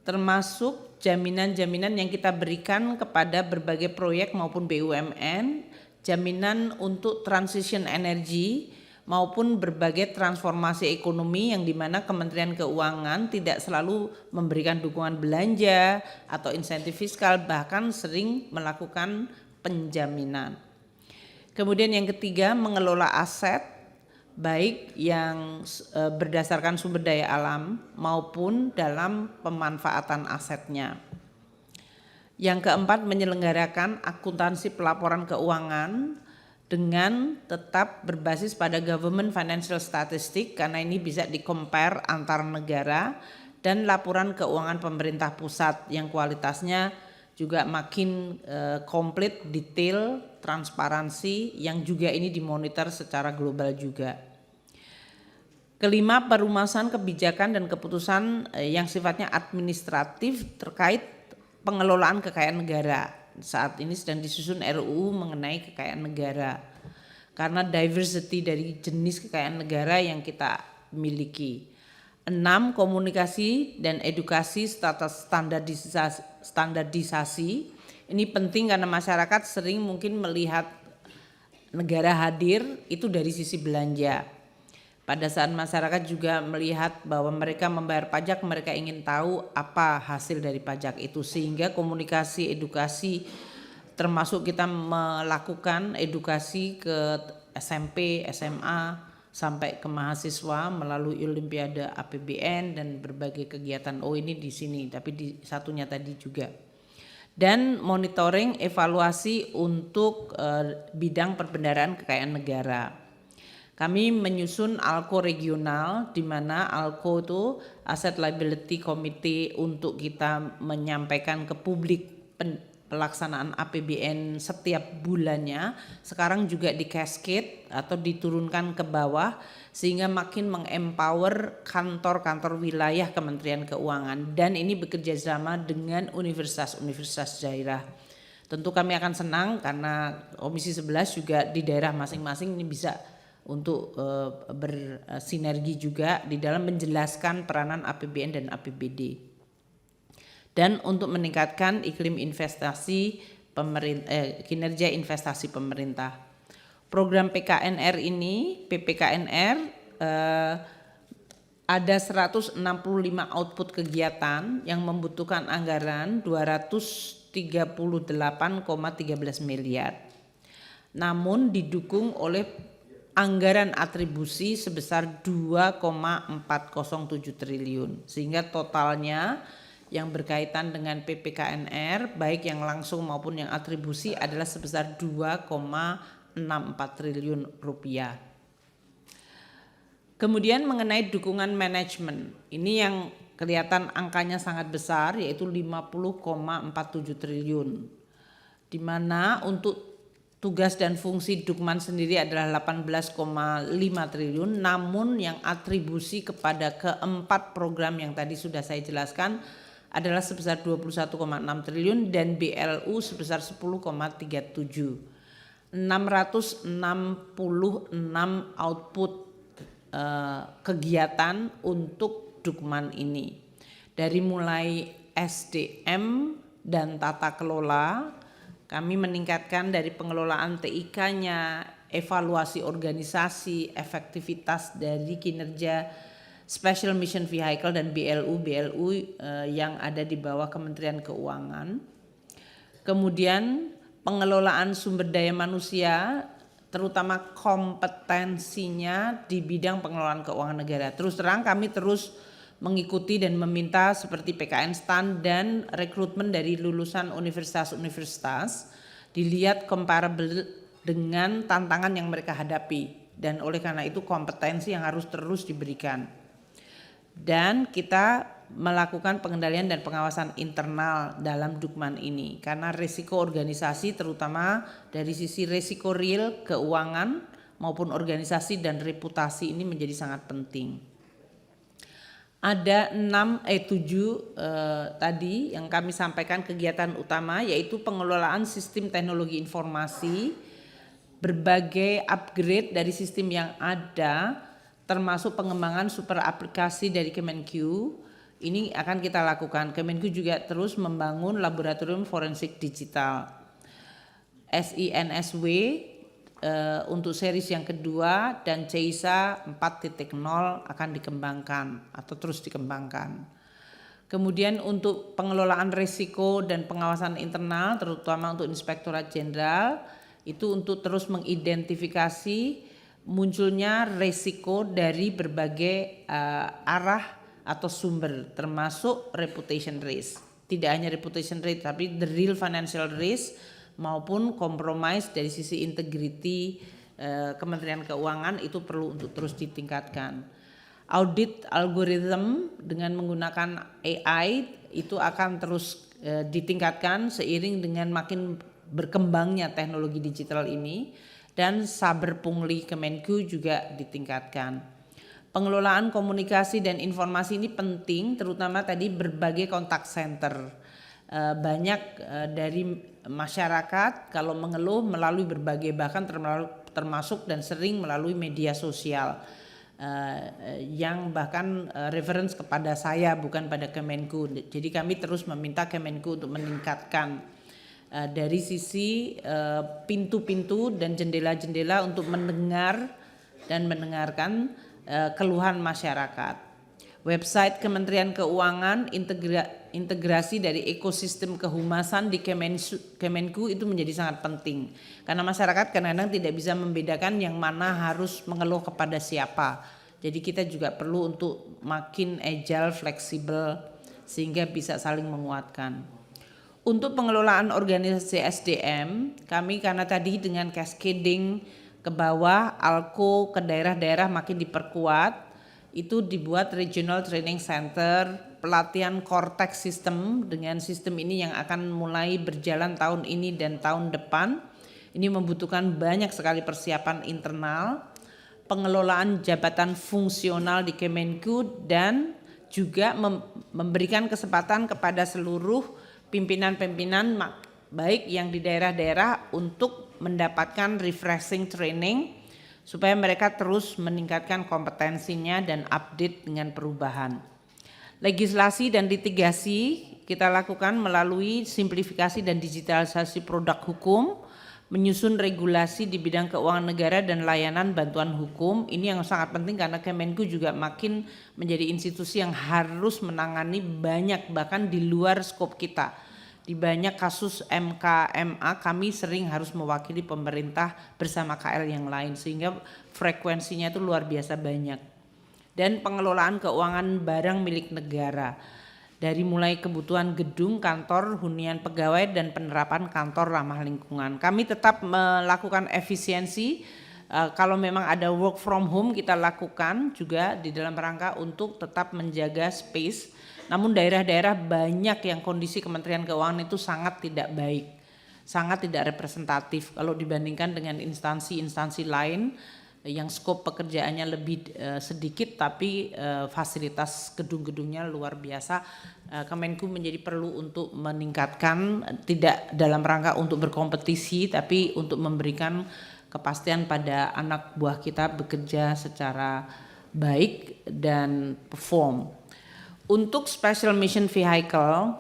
termasuk jaminan-jaminan yang kita berikan kepada berbagai proyek maupun BUMN, jaminan untuk transition energy maupun berbagai transformasi ekonomi yang dimana Kementerian Keuangan tidak selalu memberikan dukungan belanja atau insentif fiskal, bahkan sering melakukan penjaminan. Kemudian yang ketiga, mengelola aset baik yang berdasarkan sumber daya alam maupun dalam pemanfaatan asetnya. Yang keempat, menyelenggarakan akuntansi pelaporan keuangan dengan tetap berbasis pada government financial statistic karena ini bisa di-compare antar negara, dan laporan keuangan pemerintah pusat yang kualitasnya juga makin komplit, detail, transparansi yang juga ini dimonitor secara global juga. Kelima, perumasan kebijakan dan keputusan yang sifatnya administratif terkait pengelolaan kekayaan negara. Saat ini sedang disusun RUU mengenai kekayaan negara. Karena diversity dari jenis kekayaan negara yang kita miliki. 6, komunikasi dan edukasi status standarisasi. Ini penting karena masyarakat sering mungkin melihat negara hadir itu dari sisi belanja. Pada saat masyarakat juga melihat bahwa mereka membayar pajak, mereka ingin tahu apa hasil dari pajak itu, sehingga komunikasi, edukasi, termasuk kita melakukan edukasi ke SMP, SMA, sampai ke mahasiswa melalui Olimpiade APBN dan berbagai kegiatan. Oh, ini di sini, tapi di satunya tadi juga. Dan monitoring evaluasi untuk bidang perbendaharaan kekayaan negara. Kami menyusun ALCO regional, di mana ALCO itu Asset Liability Committee untuk kita menyampaikan ke publik pelaksanaan APBN setiap bulannya. Sekarang juga di cascade atau diturunkan ke bawah sehingga makin mengempower kantor-kantor wilayah Kementerian Keuangan, dan ini bekerja sama dengan universitas-universitas daerah. Tentu kami akan senang karena Komisi 11 juga di daerah masing-masing ini bisa untuk bersinergi juga di dalam menjelaskan peranan APBN dan APBD. Dan untuk meningkatkan iklim investasi kinerja investasi pemerintah. Program PKNR ini, PPKNR ada 165 output kegiatan yang membutuhkan anggaran 238,13 miliar. Namun didukung oleh anggaran atribusi sebesar 2,407 triliun, sehingga totalnya yang berkaitan dengan PPKNR baik yang langsung maupun yang atribusi adalah sebesar 2,64 triliun rupiah. Kemudian mengenai dukungan manajemen, ini yang kelihatan angkanya sangat besar yaitu 50,47 triliun, di mana untuk tugas dan fungsi Dukman sendiri adalah 18,5 triliun, namun yang atribusi kepada keempat program yang tadi sudah saya jelaskan adalah sebesar 21,6 triliun dan BLU sebesar 10,37. 666 output kegiatan untuk Dukman ini. Dari mulai SDM dan tata kelola, kami meningkatkan dari pengelolaan TIK-nya, evaluasi organisasi, efektivitas dari kinerja Special Mission Vehicle dan BLU yang ada di bawah Kementerian Keuangan. Kemudian pengelolaan sumber daya manusia, terutama kompetensinya di bidang pengelolaan keuangan negara. Terus terang kami terus mengikuti dan meminta seperti PKN STAN dan rekrutmen dari lulusan universitas-universitas dilihat comparable dengan tantangan yang mereka hadapi, dan oleh karena itu kompetensi yang harus terus diberikan. Dan kita melakukan pengendalian dan pengawasan internal dalam Dukman ini karena risiko organisasi terutama dari sisi risiko real keuangan maupun organisasi dan reputasi ini menjadi sangat penting. Ada 7 tadi yang kami sampaikan kegiatan utama, yaitu pengelolaan sistem teknologi informasi, berbagai upgrade dari sistem yang ada, termasuk pengembangan super aplikasi dari Kemenku. Ini akan kita lakukan. Kemenku juga terus membangun laboratorium forensik digital. SINSW untuk series yang kedua dan CISA 4.0 akan dikembangkan atau terus dikembangkan. Kemudian untuk pengelolaan risiko dan pengawasan internal terutama untuk Inspektorat Jenderal itu untuk terus mengidentifikasi munculnya risiko dari berbagai arah atau sumber termasuk reputation risk. Tidak hanya reputation risk tapi the real financial risk maupun compromise dari sisi integrity Kementerian Keuangan itu perlu untuk terus ditingkatkan. Audit algoritma dengan menggunakan AI itu akan terus ditingkatkan seiring dengan makin berkembangnya teknologi digital ini, dan saber pungli Kemenku juga ditingkatkan. Pengelolaan komunikasi dan informasi ini penting, terutama tadi berbagai kontak center. Banyak dari masyarakat kalau mengeluh melalui berbagai bahkan termasuk dan sering melalui media sosial yang bahkan reference kepada saya bukan pada Kemenku. Jadi kami terus meminta Kemenku untuk meningkatkan dari sisi pintu-pintu dan jendela-jendela untuk mendengar dan mendengarkan keluhan masyarakat. Website Kementerian Keuangan, integrasi dari ekosistem kehumasan di Kemenku itu menjadi sangat penting. Karena masyarakat kadang-kadang tidak bisa membedakan yang mana harus mengeluh kepada siapa. Jadi kita juga perlu untuk makin agile, fleksibel sehingga bisa saling menguatkan. Untuk pengelolaan organisasi SDM, kami karena tadi dengan cascading ke bawah, ALKO ke daerah-daerah makin diperkuat. Itu dibuat regional training center, pelatihan Cortex system, dengan sistem ini yang akan mulai berjalan tahun ini dan tahun depan. Ini membutuhkan banyak sekali persiapan internal, pengelolaan jabatan fungsional di Kemenku, dan juga memberikan kesempatan kepada seluruh pimpinan-pimpinan baik yang di daerah-daerah untuk mendapatkan refreshing training supaya mereka terus meningkatkan kompetensinya dan update dengan perubahan. Legislasi dan litigasi kita lakukan melalui simplifikasi dan digitalisasi produk hukum, menyusun regulasi di bidang keuangan negara dan layanan bantuan hukum. Ini yang sangat penting karena Kemenku juga makin menjadi institusi yang harus menangani banyak bahkan di luar skop kita. Di banyak kasus MK, MA kami sering harus mewakili pemerintah bersama KL yang lain sehingga frekuensinya itu luar biasa banyak. Dan pengelolaan keuangan barang milik negara dari mulai kebutuhan gedung, kantor, hunian pegawai dan penerapan kantor ramah lingkungan. Kami tetap melakukan efisiensi, kalau memang ada work from home kita lakukan juga di dalam rangka untuk tetap menjaga space. Namun daerah-daerah banyak yang kondisi Kementerian Keuangan itu sangat tidak baik, sangat tidak representatif kalau dibandingkan dengan instansi-instansi lain yang skop pekerjaannya lebih sedikit tapi fasilitas gedung-gedungnya luar biasa. Kemenku menjadi perlu untuk meningkatkan, tidak dalam rangka untuk berkompetisi tapi untuk memberikan kepastian pada anak buah kita bekerja secara baik dan perform. Untuk Special Mission Vehicle,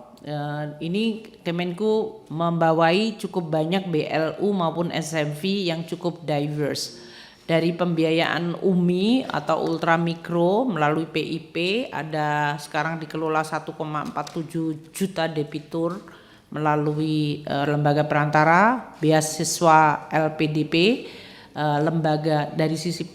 ini Kemenku membawai cukup banyak BLU maupun SMV yang cukup diverse. Dari pembiayaan UMI atau ultramikro melalui PIP ada sekarang dikelola 1,47 juta debitur melalui lembaga perantara, beasiswa LPDP, lembaga dari sisi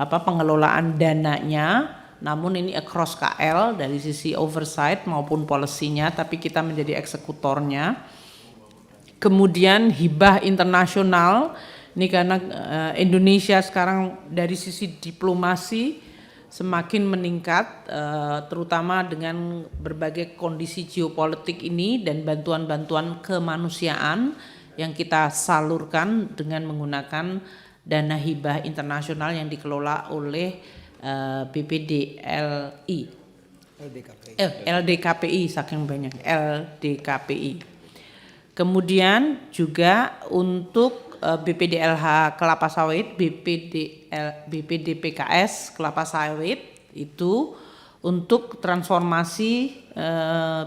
pengelolaan dananya, namun ini across KL dari sisi oversight maupun polisinya, tapi kita menjadi eksekutornya. Kemudian hibah internasional. Ini karena Indonesia sekarang dari sisi diplomasi semakin meningkat, terutama dengan berbagai kondisi geopolitik ini dan bantuan-bantuan kemanusiaan yang kita salurkan dengan menggunakan dana hibah internasional yang dikelola oleh BPDLI. LDKPI saking banyak, LDKPI. Kemudian juga untuk BPDLH Kelapa Sawit, BPDPKS Kelapa Sawit itu untuk transformasi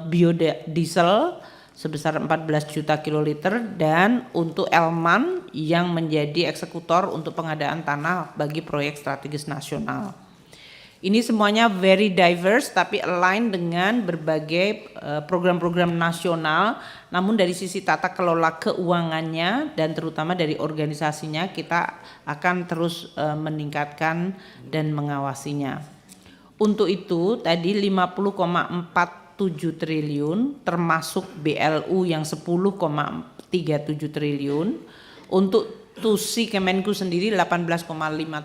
biodiesel sebesar 14 juta kiloliter dan untuk Elman yang menjadi eksekutor untuk pengadaan tanah bagi proyek strategis nasional. Ini semuanya very diverse tapi align dengan berbagai program-program nasional, namun dari sisi tata kelola keuangannya dan terutama dari organisasinya kita akan terus meningkatkan dan mengawasinya. Untuk itu tadi 50,47 triliun termasuk BLU yang 10,37 triliun, untuk TUSI Kemenku sendiri 18,5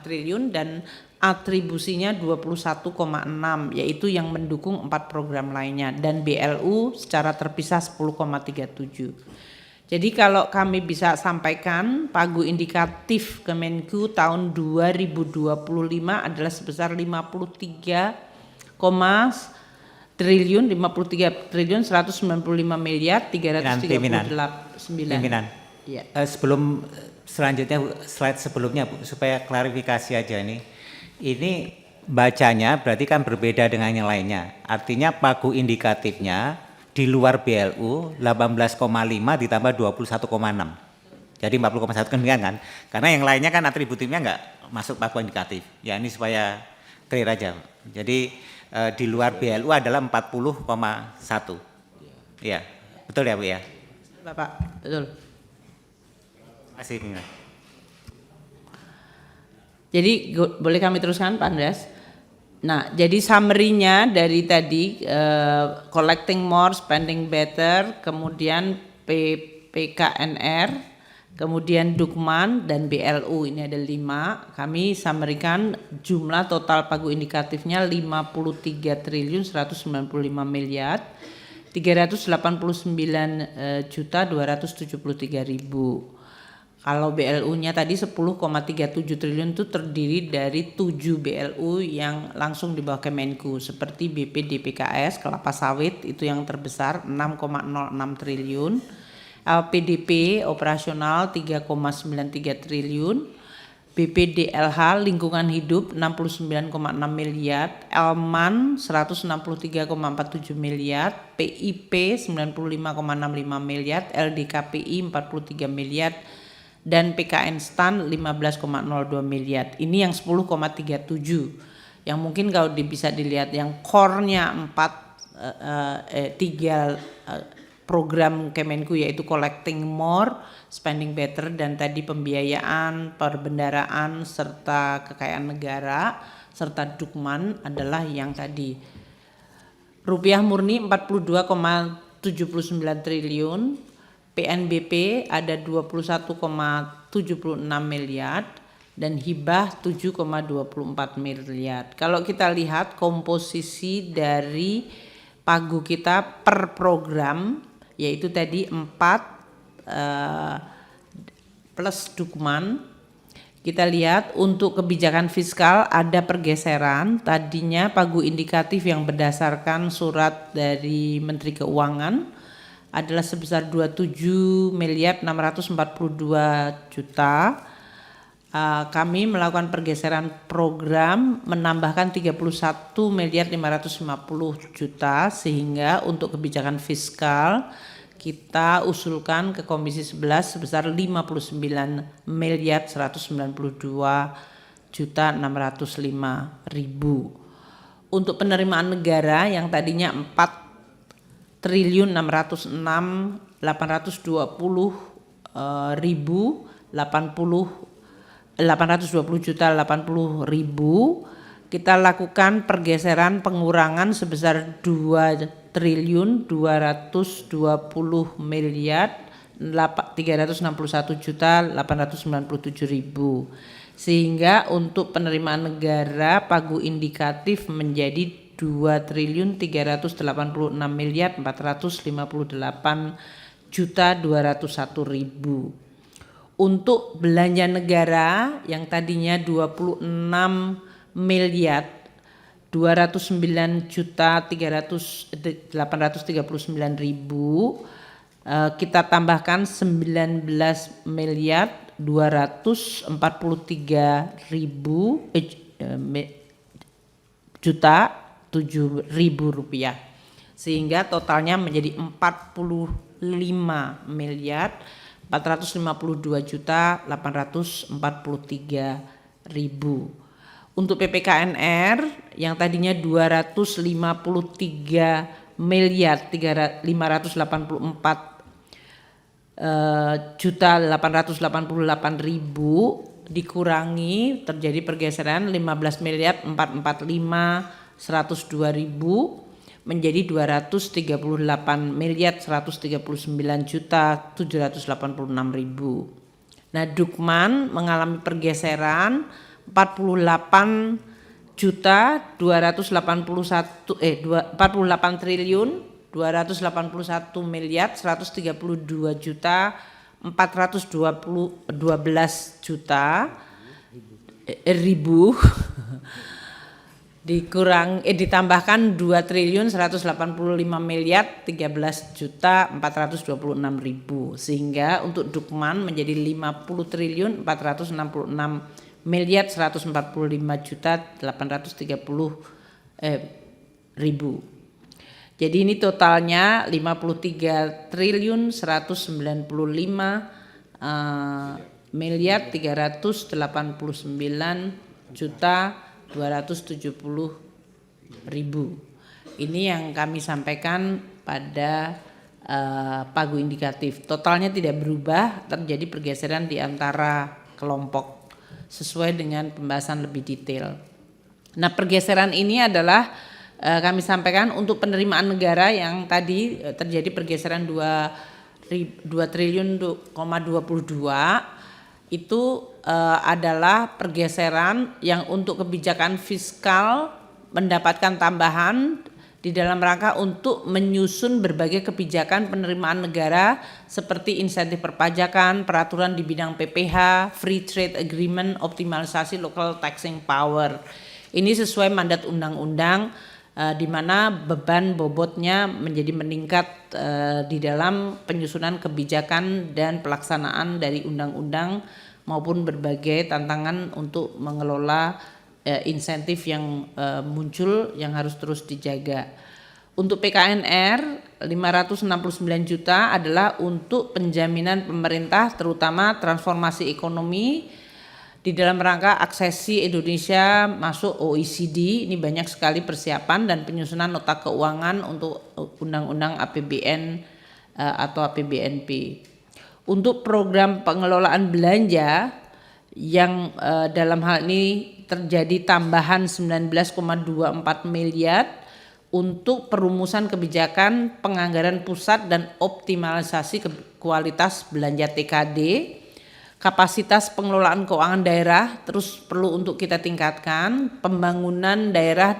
triliun dan atribusinya 21,6 yaitu yang mendukung 4 program lainnya, dan BLU secara terpisah 10,37. Jadi kalau kami bisa sampaikan pagu indikatif Kemenku tahun 2025 adalah sebesar 53 triliun 195 miliar 338 Pimpinan. Ya. Sebelum selanjutnya slide sebelumnya Bu, supaya klarifikasi aja ini bacanya berarti kan berbeda dengan yang lainnya. Artinya pagu indikatifnya di luar BLU 18,5 ditambah 21,6. Jadi 40,1 kan? Karena yang lainnya kan atributifnya enggak masuk pagu indikatif. Ya ini supaya clear aja. Jadi di luar BLU adalah 40,1. Ya, betul ya Bu ya? Bapak, betul. Terima kasih. Jadi boleh kami teruskan Pak Andreas? Nah, jadi summary-nya dari tadi collecting more, spending better, kemudian PKNR, kemudian Dukman dan BLU, ini ada 5. Kami summary-kan jumlah total pagu indikatifnya 53 triliun 195 miliar 389 juta 273 ribu. Kalau BLU-nya tadi 10,37 triliun itu terdiri dari 7 BLU yang langsung di bawah Kemenku seperti BPDPKS Kelapa Sawit itu yang terbesar 6,06 triliun, LPDP operasional 3,93 triliun, BPDLH lingkungan hidup 69,6 miliar, Elman 163,47 miliar, PIP 95,65 miliar, LDKPI 43 miliar, dan PKN STAN 15,02 miliar. Ini yang 10,37 yang mungkin kalau bisa dilihat yang core-nya 3 program Kemenku yaitu collecting more, spending better, dan tadi pembiayaan, perbendaraan serta kekayaan negara serta Dukman adalah yang tadi. Rupiah murni 42,79 triliun, PNBP ada 21,76 miliar dan hibah 7,24 miliar. Kalau kita lihat komposisi dari pagu kita per program yaitu tadi 4 plus Dukman, kita lihat untuk kebijakan fiskal ada pergeseran. Tadinya pagu indikatif yang berdasarkan surat dari Menteri Keuangan adalah sebesar 27 miliar 642 juta. Kami melakukan pergeseran program menambahkan 31 miliar 550 juta sehingga untuk kebijakan fiskal kita usulkan ke Komisi 11 sebesar 59.692.605.000. Untuk penerimaan negara yang tadinya 4.680.820.080.000, kita lakukan pergeseran pengurangan sebesar 2.231.361.897.000, sehingga untuk penerimaan negara pagu indikatif menjadi 2.386.458.201.000. Untuk belanja negara yang tadinya 26.839.000, kita tambahkan 19.243.000.000 rupiah, sehingga totalnya menjadi 45.452.843.000. Untuk PPKNR yang tadinya 253.584.888.000 dikurangi, terjadi pergeseran 15.445.102.000 menjadi 238.139.786.000. Nah, Dukman mengalami pergeseran 48.281.412.112.000 ditambahkan 2.185.013.426.000, sehingga untuk Dukman menjadi 50.466.145.830.000. Jadi ini totalnya 53.339.270.000. Ini yang kami sampaikan pada pagu indikatif. Totalnya tidak berubah, terjadi pergeseran di antara kelompok sesuai dengan pembahasan lebih detail. Nah, pergeseran ini adalah kami sampaikan untuk penerimaan negara yang tadi terjadi pergeseran 2 triliun,22 itu adalah pergeseran yang untuk kebijakan fiskal mendapatkan tambahan di dalam rangka untuk menyusun berbagai kebijakan penerimaan negara seperti insentif perpajakan, peraturan di bidang PPH, free trade agreement, optimalisasi local taxing power. Ini sesuai mandat undang-undang di mana beban bobotnya menjadi meningkat di dalam penyusunan kebijakan dan pelaksanaan dari undang-undang maupun berbagai tantangan untuk mengelola insentif yang muncul yang harus terus dijaga. Untuk PKNR 569 juta adalah untuk penjaminan pemerintah terutama transformasi ekonomi di dalam rangka aksesi Indonesia masuk OECD. Ini banyak sekali persiapan dan penyusunan nota keuangan untuk undang-undang APBN atau APBNP. Untuk program pengelolaan belanja yang dalam hal ini terjadi tambahan 19,24 miliar untuk perumusan kebijakan penganggaran pusat dan optimalisasi kualitas belanja TKD. Kapasitas pengelolaan keuangan daerah terus perlu untuk kita tingkatkan, pembangunan daerah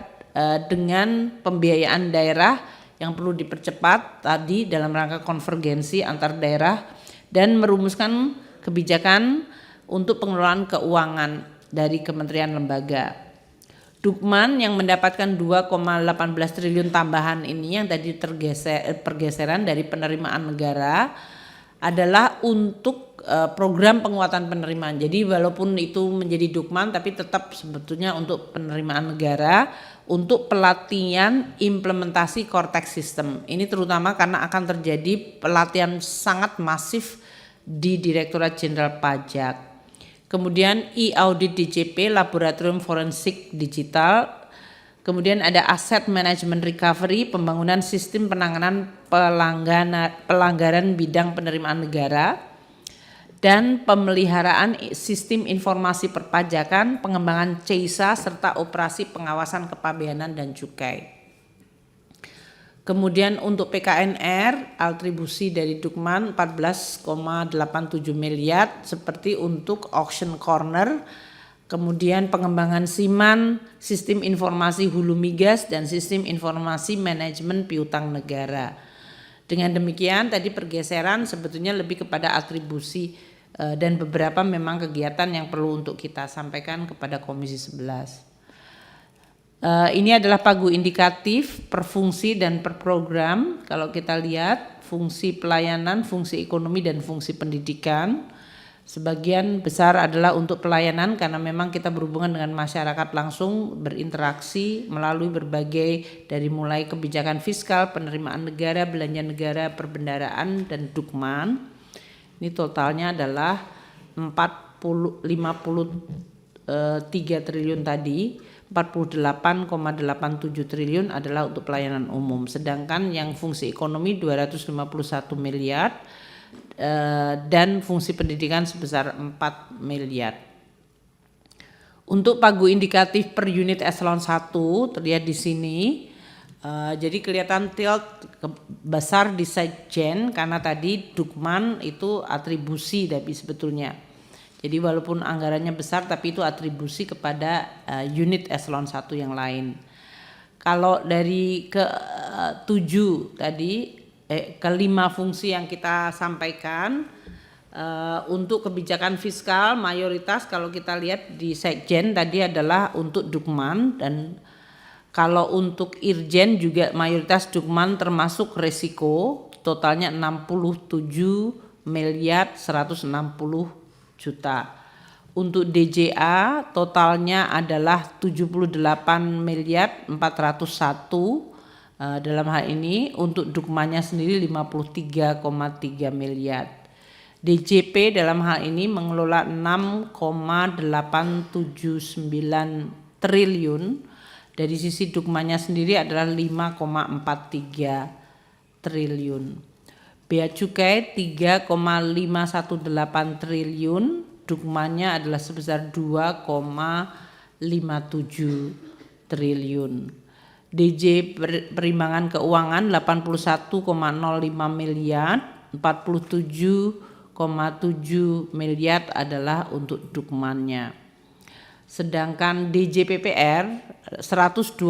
dengan pembiayaan daerah yang perlu dipercepat tadi dalam rangka konvergensi antar daerah dan merumuskan kebijakan untuk pengelolaan keuangan dari kementerian lembaga. Dukman yang mendapatkan 2,18 triliun tambahan ini yang tadi pergeseran dari penerimaan negara adalah untuk program penguatan penerimaan. Jadi walaupun itu menjadi Dukman tapi tetap sebetulnya untuk penerimaan negara untuk pelatihan implementasi Cortex System. Ini terutama karena akan terjadi pelatihan sangat masif di Direktorat Jenderal Pajak. Kemudian e-audit DJP, Laboratorium Forensik Digital. Kemudian ada Asset Management Recovery, pembangunan sistem penanganan pelanggaran bidang penerimaan negara. Dan pemeliharaan sistem informasi perpajakan, pengembangan CISA, serta operasi pengawasan kepabeanan dan cukai. Kemudian untuk PKNR, atribusi dari Dukman 14,87 miliar seperti untuk auction corner, kemudian pengembangan SIMAN, sistem informasi hulu migas, dan sistem informasi manajemen piutang negara. Dengan demikian tadi pergeseran sebetulnya lebih kepada atribusi dan beberapa memang kegiatan yang perlu untuk kita sampaikan kepada Komisi 11. Ini adalah pagu indikatif per fungsi dan per program. Kalau kita lihat fungsi pelayanan, fungsi ekonomi dan fungsi pendidikan, sebagian besar adalah untuk pelayanan karena memang kita berhubungan dengan masyarakat langsung, berinteraksi melalui berbagai dari mulai kebijakan fiskal, penerimaan negara, belanja negara, perbendaraan dan Dukman. Ini totalnya adalah 53 triliun tadi, 48,87 triliun adalah untuk pelayanan umum. Sedangkan yang fungsi ekonomi 251 miliar dan fungsi pendidikan sebesar 4 miliar. Untuk pagu indikatif per unit eselon 1 terlihat di sini. Jadi kelihatan tilt besar di Sekjen karena tadi Dukman itu atribusi tapi sebetulnya. Jadi walaupun anggarannya besar tapi itu atribusi kepada unit eselon 1 yang lain. Kalau dari ke-7 tadi kelima fungsi yang kita sampaikan untuk kebijakan fiskal mayoritas kalau kita lihat di Sekjen tadi adalah untuk Dukman, dan kalau untuk Irjen juga mayoritas Dukman termasuk resiko, totalnya 67 miliar 160 juta. Untuk DJA totalnya adalah 78 miliar 401 dalam hal ini, untuk Dukmannya sendiri 53,3 miliar. DJP dalam hal ini mengelola 6,879 triliun. Dari sisi Dukmannya sendiri adalah 5,43 triliun. Bea cukai 3,518 triliun, Dukmannya adalah sebesar 2,57 triliun. DJ perimbangan keuangan 81,05 miliar, 47,7 miliar adalah untuk Dukmannya. Sedangkan DJ PPR 121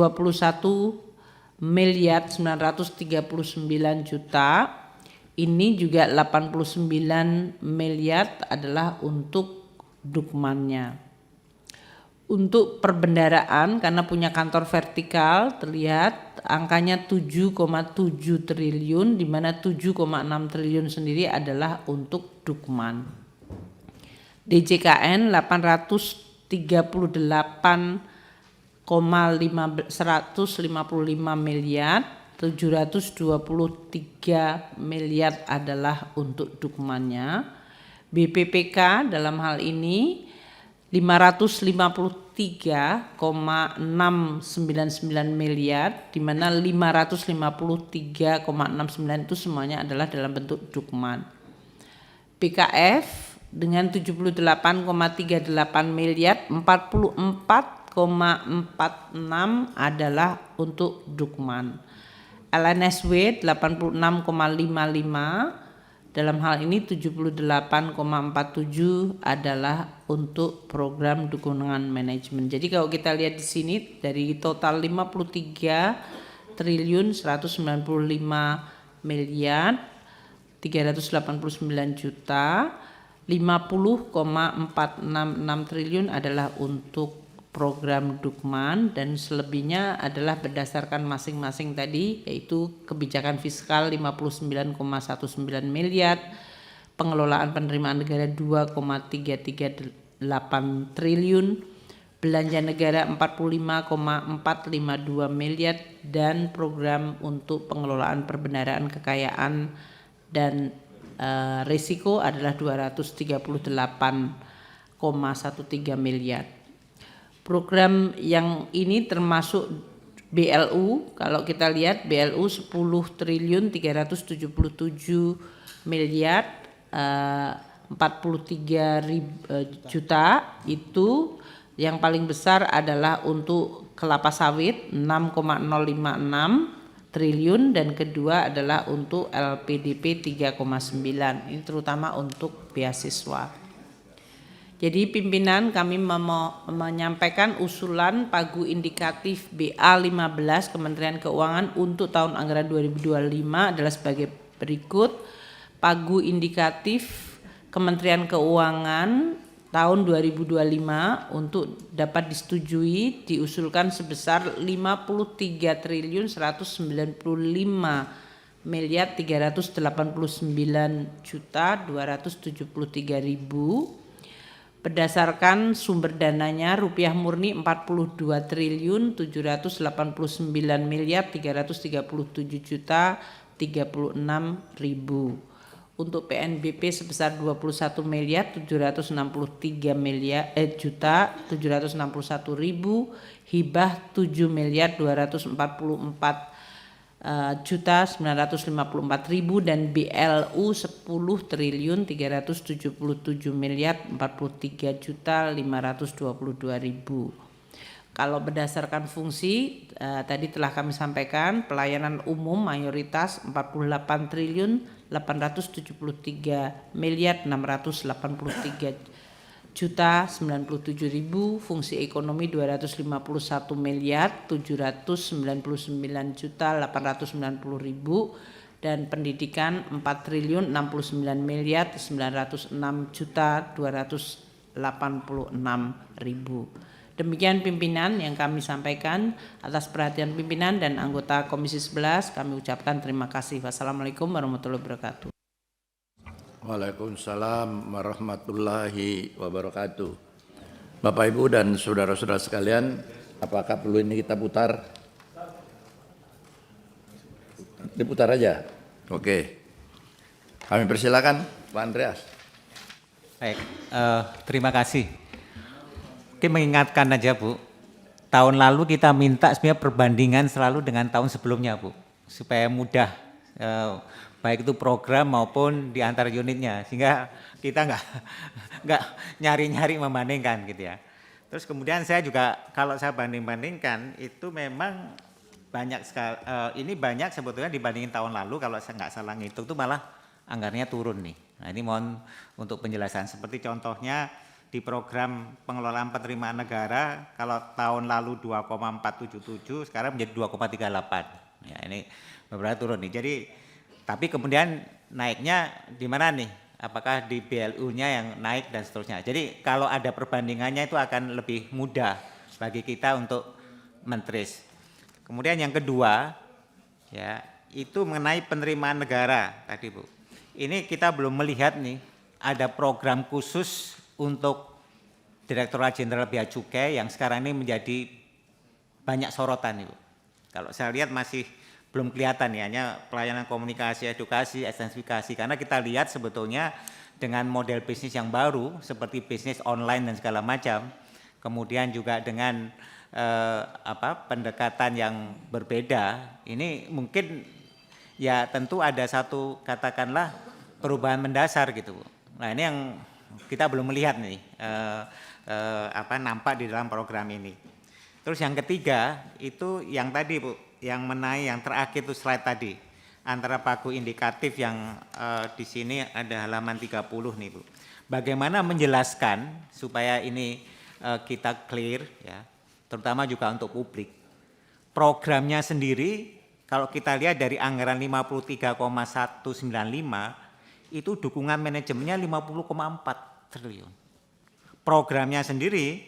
miliar 939 juta, ini juga 89 miliar adalah untuk Dukmannya. Untuk perbendaraan karena punya kantor vertikal terlihat angkanya 7,7 triliun, di mana 7,6 triliun sendiri adalah untuk Dukman. DJKN 155 miliar, 723 miliar adalah untuk Dukmannya. BPPK dalam hal ini 553,699 miliar, di mana 553,69 itu semuanya adalah dalam bentuk Dukman. PKF dengan 78,38 miliar, 44,46 adalah untuk Dukman. LNSW 86,55, dalam hal ini 78,47 adalah untuk program dukungan manajemen. Jadi kalau kita lihat di sini dari total 53 triliun 195 miliar 389 juta, 50,466 triliun adalah untuk program Dukman, dan selebihnya adalah berdasarkan masing-masing tadi, yaitu kebijakan fiskal 59,19 miliar, pengelolaan penerimaan negara 2,338 triliun, belanja negara 45,452 miliar, dan program untuk pengelolaan perbendaharaan kekayaan dan risiko adalah 238,13 miliar. Program yang ini termasuk BLU, kalau kita lihat BLU 10 triliun 377 miliar 43 juta, itu yang paling besar adalah untuk kelapa sawit 6,056 triliun dan kedua adalah untuk LPDP 3,9, ini terutama untuk beasiswa. Jadi pimpinan kami menyampaikan usulan pagu indikatif BA15 Kementerian Keuangan untuk tahun anggaran 2025 adalah sebagai berikut. Pagu indikatif Kementerian Keuangan tahun 2025 untuk dapat disetujui diusulkan sebesar 53 triliun 195 miliar 389 juta 273.000. Berdasarkan sumber dananya rupiah murni 42 triliun 789 miliar 337 juta 36.000. Untuk PNBP sebesar 21 miliar 763 miliar juta 761.000, hibah 7 miliar 244 juta 954.000 dan BLU 10 triliun 377 miliar 43 juta 522.000. Kalau berdasarkan fungsi tadi telah kami sampaikan, pelayanan umum mayoritas 48 triliun 873 miliar 683 juta 97.000, fungsi ekonomi 251 miliar 799 juta 890.000 dan pendidikan 4 triliun 69 miliar 906 juta 286.000. Demikian pimpinan yang kami sampaikan. Atas perhatian pimpinan dan anggota Komisi 11 kami ucapkan terima kasih. Wassalamualaikum warahmatullahi wabarakatuh. Waalaikumsalam warahmatullahi wabarakatuh. Bapak Ibu dan saudara-saudara sekalian, apakah perlu ini kita putar? Diputar aja. Oke. Kami persilakan Pak Andreas. Baik, terima kasih. Oke, mengingatkan aja Bu, tahun lalu kita minta sebenarnya perbandingan selalu dengan tahun sebelumnya Bu, supaya mudah. Baik itu program maupun di antar unitnya, sehingga kita nggak nyari-nyari membandingkan gitu ya. Terus kemudian saya juga kalau saya banding-bandingkan itu memang banyak sekali, ini banyak sebetulnya dibandingin tahun lalu, kalau saya nggak salah ngitung itu malah anggarannya turun nih. Nah ini mohon untuk penjelasan, seperti contohnya di program pengelolaan penerimaan negara, kalau tahun lalu 2,477 sekarang menjadi 2,38. Ya ini beberapa turun nih. Jadi tapi kemudian naiknya di mana nih? Apakah di BLU-nya yang naik dan seterusnya. Jadi kalau ada perbandingannya itu akan lebih mudah bagi kita untuk mentris. Kemudian yang kedua, ya itu mengenai penerimaan negara tadi Bu. Ini kita belum melihat nih ada program khusus untuk Direktorat Jenderal Bea Cukai yang sekarang ini menjadi banyak sorotan Bu. Kalau saya lihat masih belum kelihatan ya, hanya pelayanan komunikasi, edukasi, ekstensifikasi. Karena kita lihat sebetulnya dengan model bisnis yang baru seperti bisnis online dan segala macam, kemudian juga dengan pendekatan yang berbeda, ini mungkin ya tentu ada satu katakanlah perubahan mendasar gitu. Nah ini yang kita belum melihat nih nampak di dalam program ini. Terus yang ketiga itu yang tadi Bu, yang menaik yang terakhir itu slide tadi antara pagu indikatif yang di sini ada halaman 30 nih Bu. Bagaimana menjelaskan supaya ini kita clear ya, terutama juga untuk publik. Programnya sendiri kalau kita lihat dari anggaran 53,195 itu dukungan manajemennya 50,4 triliun. Programnya sendiri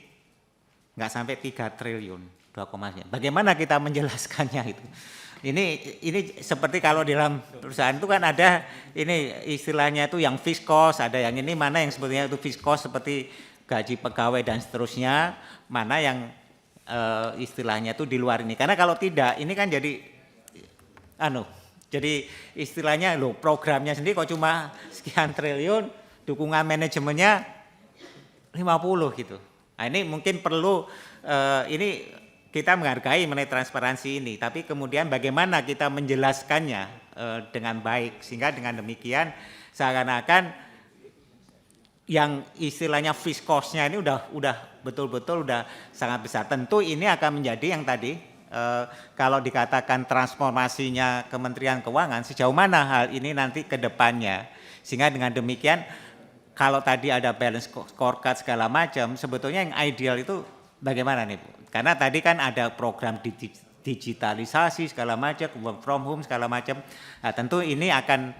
nggak sampai 3 triliun. 2,nya. Bagaimana kita menjelaskannya itu? Ini seperti kalau di dalam perusahaan itu kan ada ini istilahnya itu yang fixed cost, ada yang ini mana yang sebetulnya itu fixed cost seperti gaji pegawai dan seterusnya, mana yang istilahnya itu di luar ini. Karena kalau tidak ini kan jadi jadi istilahnya loh programnya sendiri kok cuma sekian triliun, dukungan manajemennya 50 gitu. Nah ini mungkin perlu ini kita menghargai mengenai transparansi ini, tapi kemudian bagaimana kita menjelaskannya dengan baik sehingga dengan demikian seakan-akan yang istilahnya fixed cost-nya ini udah betul-betul udah sangat besar. Tentu ini akan menjadi yang tadi kalau dikatakan transformasinya Kementerian Keuangan sejauh mana hal ini nanti ke depannya, sehingga dengan demikian kalau tadi ada balance scorecard segala macam, sebetulnya yang ideal itu bagaimana nih Bu? Karena tadi kan ada program digitalisasi segala macam, work from home segala macam. Nah, tentu ini akan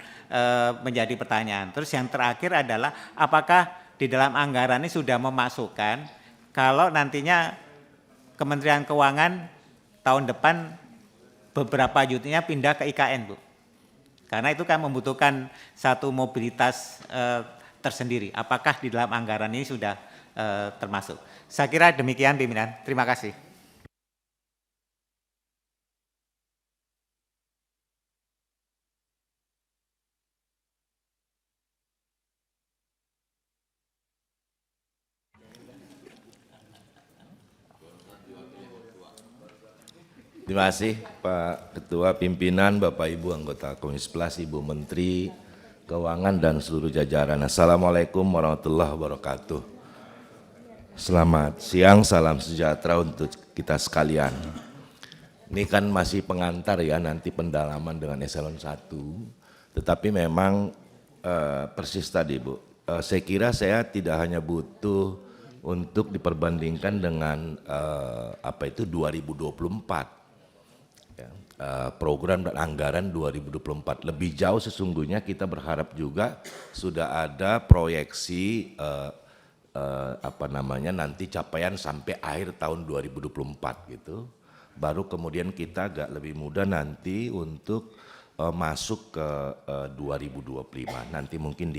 menjadi pertanyaan. Terus yang terakhir adalah apakah di dalam anggaran ini sudah memasukkan kalau nantinya Kementerian Keuangan tahun depan beberapa unitnya pindah ke IKN Bu? Karena itu kan membutuhkan satu mobilitas tersendiri. Apakah di dalam anggaran ini sudah termasuk? Saya kira demikian pimpinan. Terima kasih. Terima kasih Pak Ketua Pimpinan, Bapak Ibu anggota Komisi 11, Ibu Menteri Keuangan dan seluruh jajaran. Assalamualaikum warahmatullahi wabarakatuh. Selamat siang, salam sejahtera untuk kita sekalian. Ini kan masih pengantar ya, nanti pendalaman dengan eselon 1. Tetapi memang persis tadi Bu, saya kira saya tidak hanya butuh untuk diperbandingkan dengan 2024. Program dan anggaran 2024. Lebih jauh sesungguhnya kita berharap juga sudah ada proyeksi nanti capaian sampai akhir tahun 2024 gitu. Baru kemudian kita agak lebih mudah nanti untuk masuk ke 2025. Nanti mungkin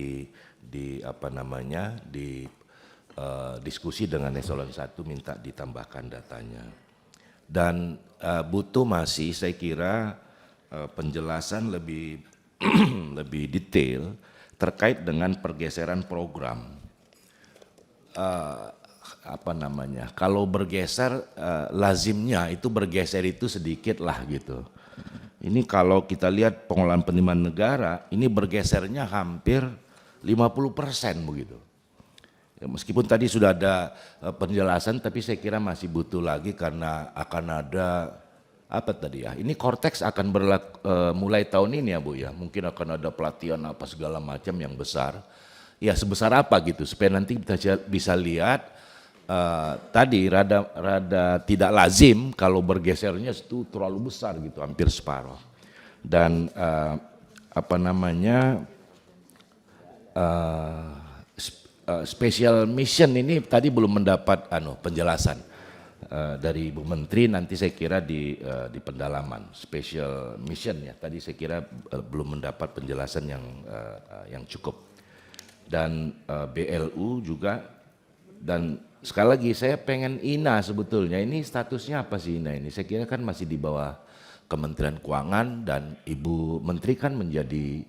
diskusi dengan eselon 1 minta ditambahkan datanya. Dan butuh masih saya kira penjelasan lebih lebih detail terkait dengan pergeseran program. Kalau bergeser lazimnya itu bergeser itu sedikit lah gitu. Ini kalau kita lihat pengelolaan penerimaan negara ini bergesernya hampir 50% begitu. Ya, meskipun tadi sudah ada penjelasan, tapi saya kira masih butuh lagi karena akan ada ini Cortex akan mulai tahun ini ya Bu ya, mungkin akan ada pelatihan apa segala macam yang besar. Ya sebesar apa gitu supaya nanti kita bisa lihat tadi rada tidak lazim kalau bergesernya itu terlalu besar gitu, hampir separuh. Dan special mission ini tadi belum mendapat penjelasan dari Bu Menteri, nanti saya kira di pendalaman special mission ya, tadi saya kira belum mendapat penjelasan yang cukup. Dan BLU juga, dan sekali lagi saya pengen INA sebetulnya, ini statusnya apa sih INA ini? Saya kira kan masih di bawah Kementerian Keuangan dan Ibu Menteri kan menjadi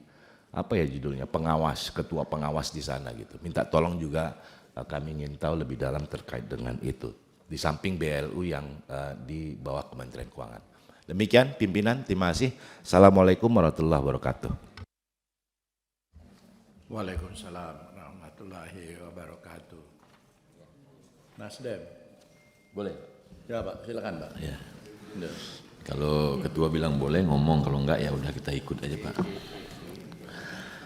judulnya pengawas, ketua pengawas di sana gitu. Minta tolong juga kami ingin tahu lebih dalam terkait dengan itu. Di samping BLU yang di bawah Kementerian Keuangan. Demikian pimpinan, terima kasih. Assalamualaikum warahmatullahi wabarakatuh. Waalaikumsalam warahmatullahi wabarakatuh. Nasdem. Boleh? Ya Pak, silakan Pak. Ya. Kalau ketua bilang boleh ngomong, kalau enggak ya udah kita ikut aja Pak.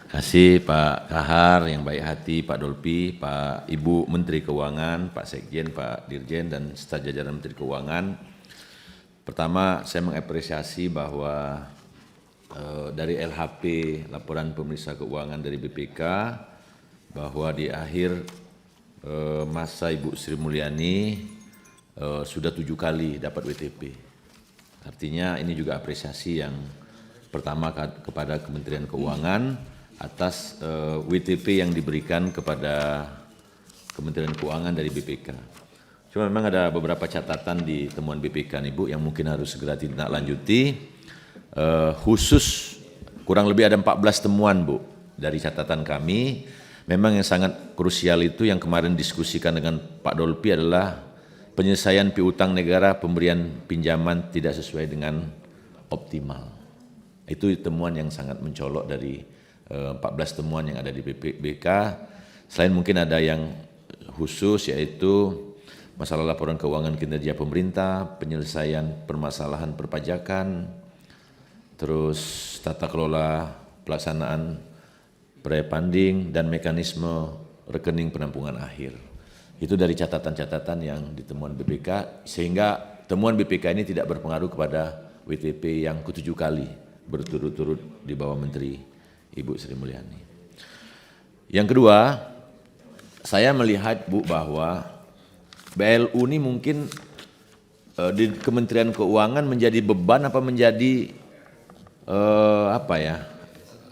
Kasih Pak Kahar yang baik hati, Pak Dolpi, Pak Ibu Menteri Keuangan, Pak Sekjen, Pak Dirjen dan staf jajaran Menteri Keuangan. Pertama saya mengapresiasi bahwa dari LHP laporan pemeriksa keuangan dari BPK bahwa di akhir masa Ibu Sri Mulyani sudah 7 kali dapat WTP. Artinya ini juga apresiasi yang pertama kepada Kementerian Keuangan atas WTP yang diberikan kepada Kementerian Keuangan dari BPK. Cuma memang ada beberapa catatan di temuan BPK nih Bu yang mungkin harus segera ditindaklanjuti. Khusus kurang lebih ada 14 temuan Bu dari catatan kami. Memang yang sangat krusial itu yang kemarin diskusikan dengan Pak Dolpi adalah penyelesaian piutang negara pemberian pinjaman tidak sesuai dengan optimal. Itu temuan yang sangat mencolok dari 14 temuan yang ada di BPK. Selain mungkin ada yang khusus yaitu masalah laporan keuangan kinerja pemerintah, penyelesaian permasalahan perpajakan, terus tata kelola pelaksanaan pre-funding dan mekanisme rekening penampungan akhir. Itu dari catatan-catatan yang ditemuan BPK, sehingga temuan BPK ini tidak berpengaruh kepada WTP yang ke-7 kali berturut-turut di bawah Menteri Ibu Sri Mulyani. Yang kedua, saya melihat Bu bahwa BLU ini mungkin di Kementerian Keuangan menjadi beban apa menjadi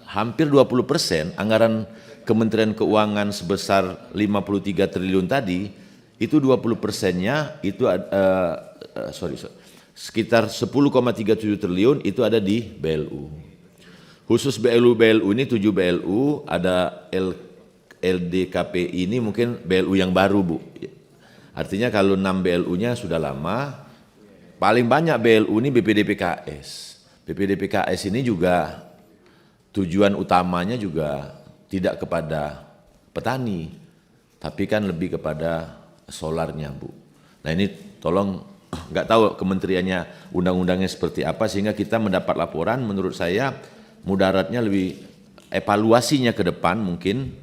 hampir 20% anggaran Kementerian Keuangan sebesar 53 triliun tadi, itu 20%-nya itu sekitar 10,37 triliun itu ada di BLU. Khusus BLU ini 7 BLU, ada LDKPI ini mungkin BLU yang baru Bu. Artinya kalau 6 BLU-nya sudah lama, paling banyak BLU ini BPDPKS. BPDPKS ini juga tujuan utamanya juga tidak kepada petani, tapi kan lebih kepada solarnya Bu. Nah ini tolong, nggak tahu kementeriannya undang-undangnya seperti apa sehingga kita mendapat laporan menurut saya mudaratnya lebih evaluasinya ke depan mungkin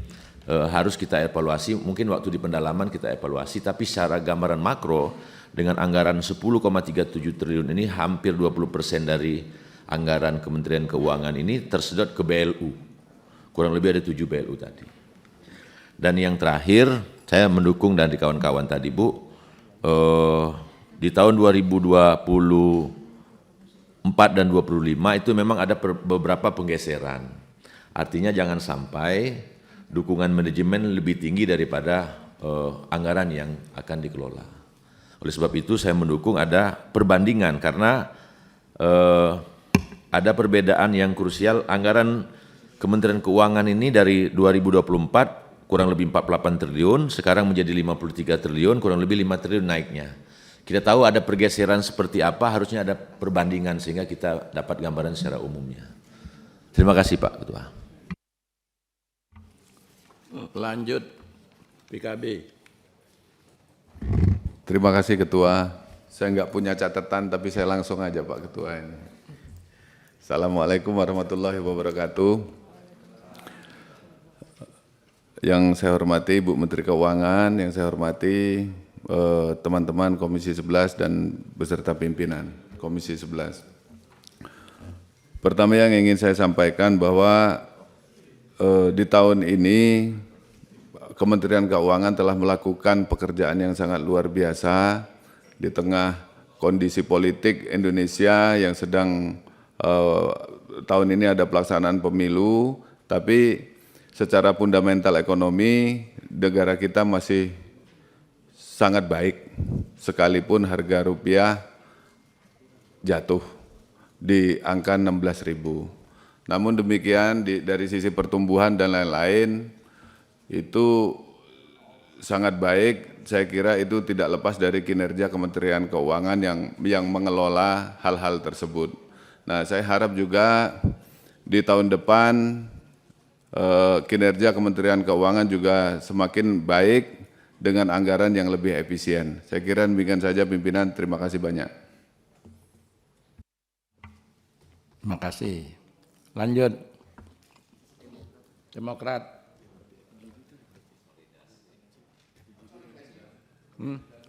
harus kita evaluasi, mungkin waktu di pendalaman kita evaluasi, tapi secara gambaran makro dengan anggaran 10,37 triliun ini hampir 20% dari anggaran Kementerian Keuangan ini tersedot ke BLU. Kurang lebih ada 7 BLU tadi. Dan yang terakhir, saya mendukung dari kawan-kawan tadi Bu, di tahun 2024 dan 2025 itu memang ada beberapa penggeseran. Artinya jangan sampai dukungan manajemen lebih tinggi daripada anggaran yang akan dikelola. Oleh sebab itu saya mendukung ada perbandingan karena ada perbedaan yang krusial. Anggaran Kementerian Keuangan ini dari 2024 kurang lebih 48 triliun, sekarang menjadi 53 triliun, kurang lebih 5 triliun naiknya. Kita tahu ada pergeseran seperti apa, harusnya ada perbandingan sehingga kita dapat gambaran secara umumnya. Terima kasih Pak Ketua. Lanjut, PKB. Terima kasih Ketua. Saya nggak punya catatan tapi saya langsung aja Pak Ketua ini. Assalamualaikum warahmatullahi wabarakatuh. Yang saya hormati Ibu Menteri Keuangan, yang saya hormati teman-teman Komisi 11 dan beserta pimpinan Komisi 11. Pertama yang ingin saya sampaikan bahwa di tahun ini Kementerian Keuangan telah melakukan pekerjaan yang sangat luar biasa di tengah kondisi politik Indonesia yang sedang tahun ini ada pelaksanaan pemilu, tapi secara fundamental ekonomi negara kita masih sangat baik sekalipun harga rupiah jatuh di angka 16.000. Namun demikian dari sisi pertumbuhan dan lain-lain itu sangat baik. Saya kira itu tidak lepas dari kinerja Kementerian Keuangan yang mengelola hal-hal tersebut. Nah, saya harap juga di tahun depan kinerja Kementerian Keuangan juga semakin baik dengan anggaran yang lebih efisien. Saya kira demikian saja pimpinan, terima kasih banyak. Terima kasih. Lanjut. Demokrat.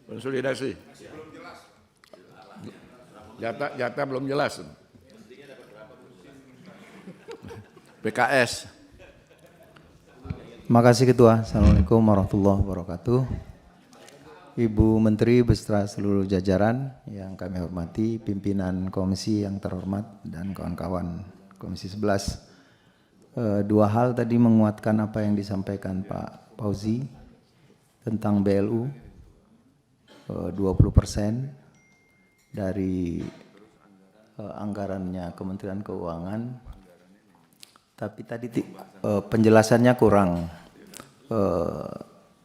Konsolidasi. Jatah belum jelas. PKS. Terima kasih Ketua. Assalamualaikum warahmatullahi wabarakatuh. Ibu Menteri beserta seluruh jajaran yang kami hormati, pimpinan komisi yang terhormat dan kawan-kawan Komisi 11. Dua hal tadi menguatkan apa yang disampaikan Pak Fauzi tentang BLU, 20% dari anggarannya Kementerian Keuangan, tapi tadi penjelasannya kurang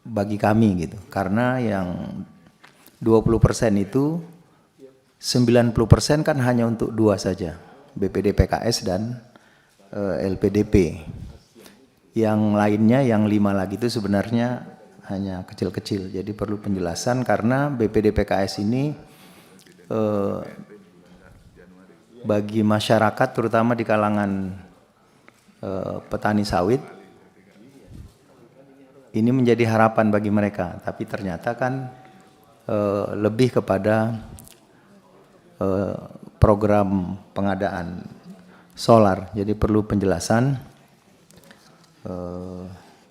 bagi kami gitu, karena yang 20% itu 90% kan hanya untuk dua saja, BPD PKS dan LPDP. Yang lainnya, yang 5 lagi itu sebenarnya hanya kecil-kecil, jadi perlu penjelasan karena BPD PKS ini bagi masyarakat terutama di kalangan petani sawit ini menjadi harapan bagi mereka, tapi ternyata kan lebih kepada program pengadaan solar. Jadi perlu penjelasan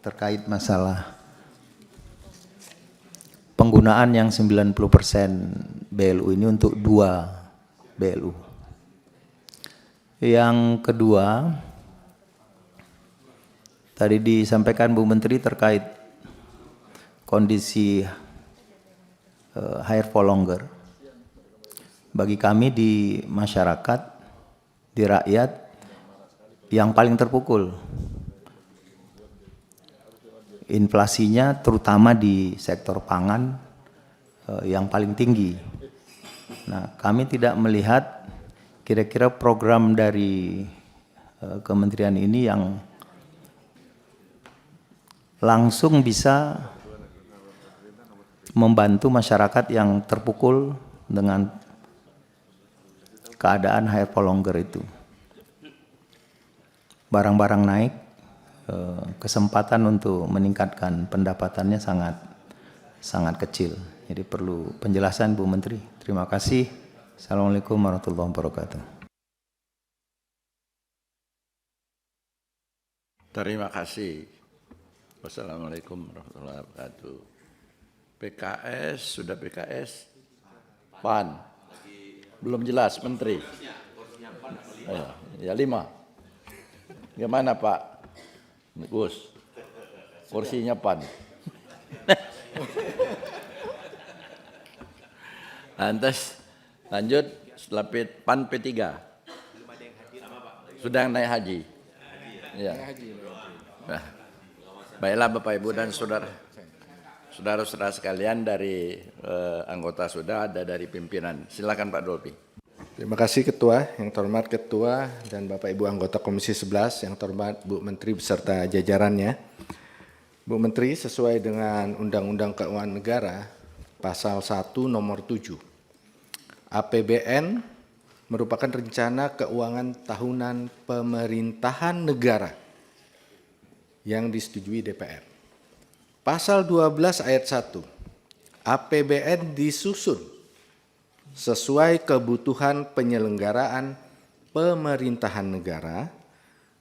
terkait masalah penggunaan yang 90% BLU ini untuk 2 BLU. Yang kedua, tadi disampaikan Bu Menteri terkait kondisi higher for longer. Bagi kami di masyarakat, di rakyat, yang paling terpukul inflasinya terutama di sektor pangan yang paling tinggi. Nah, kami tidak melihat kira-kira program dari kementerian ini yang langsung bisa membantu masyarakat yang terpukul dengan keadaan higher for longer itu. Barang-barang naik, kesempatan untuk meningkatkan pendapatannya sangat kecil. Jadi perlu penjelasan Bu Menteri. Terima kasih. Assalamualaikum warahmatullahi wabarakatuh. Terima kasih. Wassalamualaikum warahmatullahi wabarakatuh. PKS, sudah PKS? PAN? Belum jelas, Menteri? Ya 5. Gimana Pak Gus? Kursinya PAN. Lantas lanjut setelah PAN P3. Sudah naik haji. Ya. Nah, baiklah Bapak Ibu dan saudara-saudara sekalian, dari anggota sudah ada dari pimpinan. Silakan Pak Dolpi. Terima kasih Ketua, yang terhormat Ketua dan Bapak Ibu anggota Komisi 11, yang terhormat Bu Menteri beserta jajarannya. Bu Menteri, sesuai dengan Undang-Undang Keuangan Negara Pasal 1 Nomor 7, APBN merupakan rencana keuangan tahunan pemerintahan negara yang disetujui DPR. Pasal 12 ayat 1, APBN disusun sesuai kebutuhan penyelenggaraan pemerintahan negara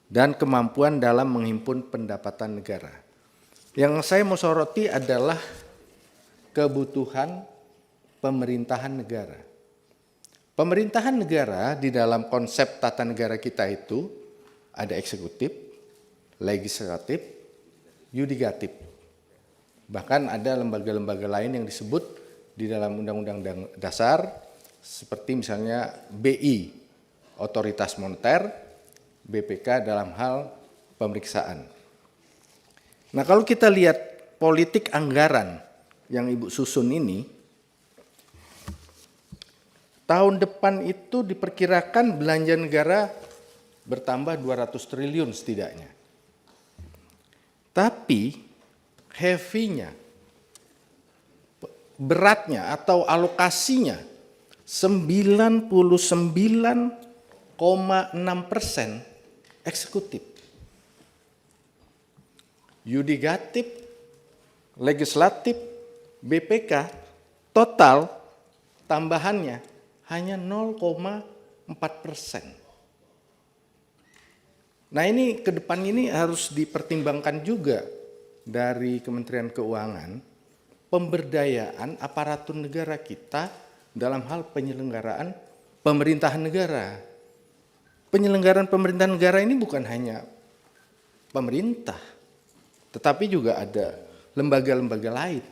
dan kemampuan dalam menghimpun pendapatan negara. Yang saya mau soroti adalah kebutuhan pemerintahan negara. Pemerintahan negara di dalam konsep tata negara kita itu ada eksekutif, legislatif, yudikatif. Bahkan ada lembaga-lembaga lain yang disebut di dalam Undang-Undang Dasar, seperti misalnya BI, Otoritas Moneter, BPK dalam hal pemeriksaan. Nah, kalau kita lihat politik anggaran yang Ibu susun ini, tahun depan itu diperkirakan belanja negara bertambah 200 triliun setidaknya. Tapi heavy-nya, beratnya atau alokasinya 99,6% eksekutif. Yudikatif, legislatif, BPK, total tambahannya hanya 0,4%. Nah, ini ke depan ini harus dipertimbangkan juga dari Kementerian Keuangan pemberdayaan aparatur negara kita dalam hal penyelenggaraan pemerintahan negara. Penyelenggaraan pemerintahan negara ini bukan hanya pemerintah, tetapi juga ada lembaga-lembaga lain.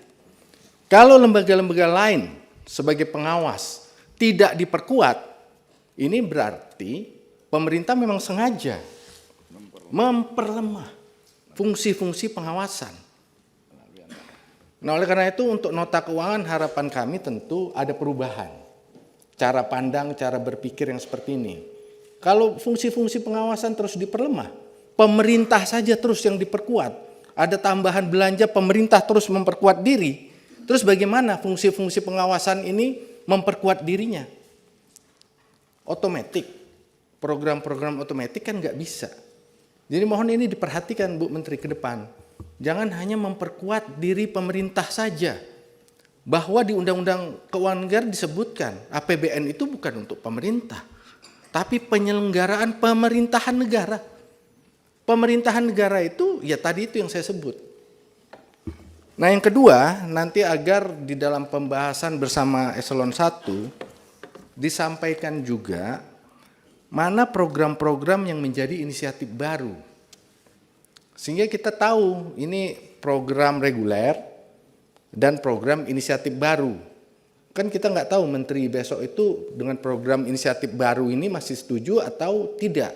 Kalau lembaga-lembaga lain sebagai pengawas tidak diperkuat, ini berarti pemerintah memang sengaja memperlemah fungsi-fungsi pengawasan. Nah, oleh karena itu untuk nota keuangan harapan kami tentu ada perubahan. Cara pandang, cara berpikir yang seperti ini. Kalau fungsi-fungsi pengawasan terus diperlemah, pemerintah saja terus yang diperkuat. Ada tambahan belanja, pemerintah terus memperkuat diri. Terus bagaimana fungsi-fungsi pengawasan ini memperkuat dirinya? Otomatis, program-program otomatis kan nggak bisa. Jadi mohon ini diperhatikan Bu Menteri ke depan. Jangan hanya memperkuat diri pemerintah saja. Bahwa di Undang-Undang Keuangan Negara disebutkan APBN itu bukan untuk pemerintah, tapi penyelenggaraan pemerintahan negara. Pemerintahan negara itu ya tadi itu yang saya sebut. Nah yang kedua, nanti agar di dalam pembahasan bersama Eselon 1 disampaikan juga mana program-program yang menjadi inisiatif baru. Sehingga kita tahu ini program reguler dan program inisiatif baru. Kan kita nggak tahu Menteri besok itu dengan program inisiatif baru ini masih setuju atau tidak.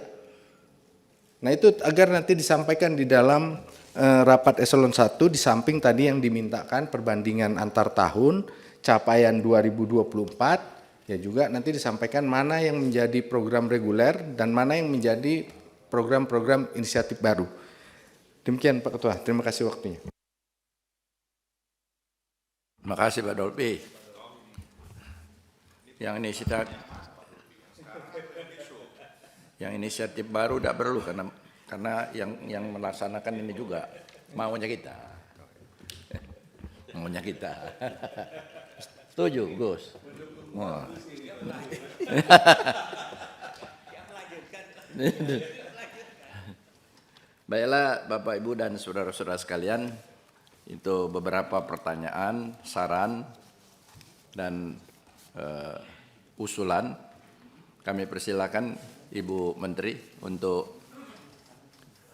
Nah itu agar nanti disampaikan di dalam rapat Eselon 1 di samping tadi yang dimintakan perbandingan antar tahun, capaian 2024, ya juga nanti disampaikan mana yang menjadi program reguler dan mana yang menjadi program-program inisiatif baru. Demikian Pak Ketua, terima kasih waktunya. Terima kasih Pak Dolpi. Yang inisiatif baru tidak perlu karena yang melaksanakan ini juga maunya kita. Maunya kita. Setuju, Gus? Wah. Baiklah Bapak Ibu dan saudara-saudara sekalian, itu beberapa pertanyaan, saran, dan usulan. Kami persilakan Ibu Menteri untuk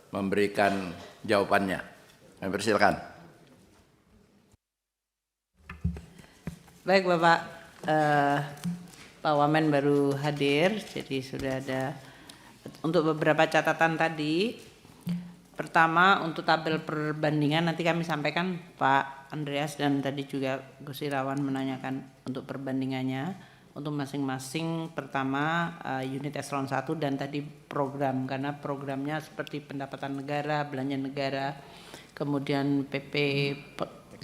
memberikan jawabannya. Kami persilakan. Baik Bapak, Pak Wamen baru hadir, jadi sudah ada untuk beberapa catatan tadi. Pertama untuk tabel perbandingan nanti kami sampaikan Pak Andreas dan tadi juga Gus Irawan menanyakan untuk perbandingannya untuk masing-masing. Pertama unit Eselon 1 dan tadi program, karena programnya seperti pendapatan negara, belanja negara, kemudian PP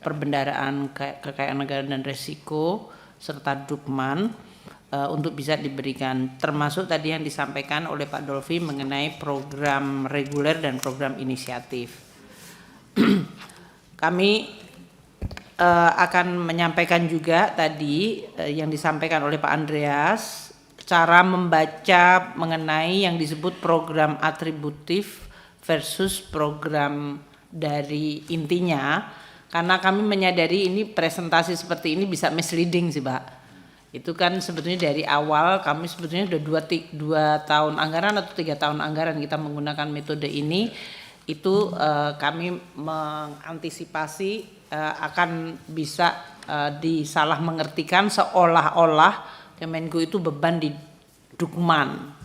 perbendaraan kekayaan negara dan resiko serta Dukman untuk bisa diberikan, termasuk tadi yang disampaikan oleh Pak Dolfi mengenai program reguler dan program inisiatif. Kami akan menyampaikan juga tadi yang disampaikan oleh Pak Andreas, cara membaca mengenai yang disebut program atributif versus program dari intinya, karena kami menyadari ini presentasi seperti ini bisa misleading sih Pak. Itu kan sebetulnya dari awal kami sebetulnya sudah 2 tahun anggaran atau 3 tahun anggaran kita menggunakan metode ini. Itu kami mengantisipasi akan bisa disalah mengertikan seolah-olah Kemenku itu beban di Dukman.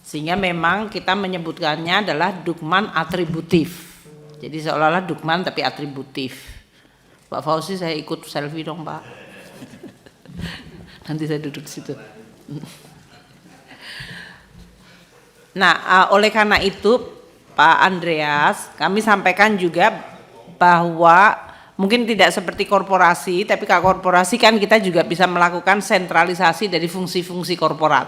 Sehingga memang kita menyebutkannya adalah Dukman atributif. Jadi seolah-olah Dukman tapi atributif. Pak Fauzi saya ikut selfie dong Pak. Nanti saya duduk di situ. Nah, oleh karena itu Pak Andreas, kami sampaikan juga bahwa mungkin tidak seperti korporasi, tapi kalau korporasi kan kita juga bisa melakukan sentralisasi dari fungsi-fungsi korporat.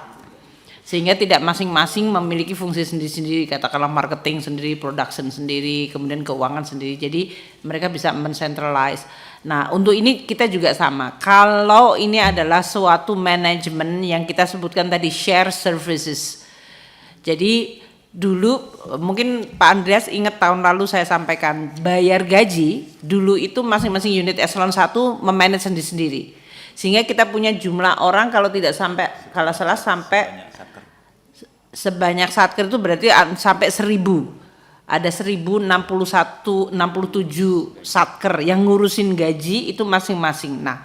Sehingga tidak masing-masing memiliki fungsi sendiri-sendiri, katakanlah marketing sendiri, production sendiri, kemudian keuangan sendiri. Jadi mereka bisa mencentralize. Nah, untuk ini kita juga sama. Kalau ini adalah suatu manajemen yang kita sebutkan tadi share services. Jadi dulu mungkin Pak Andreas ingat tahun lalu saya sampaikan bayar gaji dulu itu masing-masing unit eselon 1 memanage sendiri-sendiri. Sehingga kita punya jumlah orang kalau salah sampai sebanyak satker itu berarti sampai 1000. Ada 1067 satker yang ngurusin gaji itu masing-masing. Nah,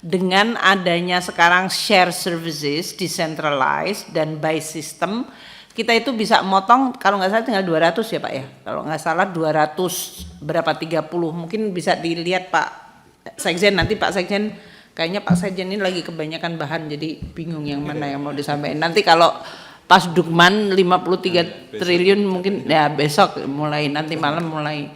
dengan adanya sekarang share services, decentralized dan by system, kita itu bisa motong kalau nggak salah tinggal 200 ya Pak ya. Kalau nggak salah 200 berapa 30 mungkin bisa dilihat Pak Sekjen, nanti Pak Sekjen kayaknya Pak Sekjen ini lagi kebanyakan bahan jadi bingung yang mana yang mau disampaikan. Nanti kalau pas Dukman 53 triliun mungkin ya besok mulai nanti malam mulai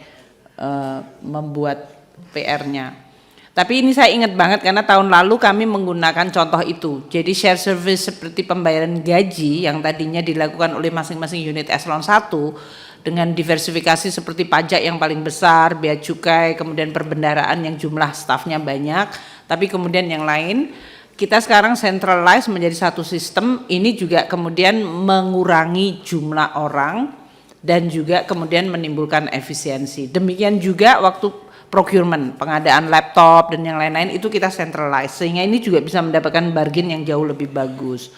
membuat PR-nya. Tapi ini saya ingat banget karena tahun lalu kami menggunakan contoh itu. Jadi share service seperti pembayaran gaji yang tadinya dilakukan oleh masing-masing unit eselon 1 dengan diversifikasi seperti pajak yang paling besar, bea cukai, kemudian perbendaraan yang jumlah stafnya banyak, tapi kemudian yang lain kita sekarang centralize menjadi satu sistem, ini juga kemudian mengurangi jumlah orang dan juga kemudian menimbulkan efisiensi. Demikian juga waktu procurement, pengadaan laptop dan yang lain-lain itu kita centralize sehingga ini juga bisa mendapatkan bargain yang jauh lebih bagus.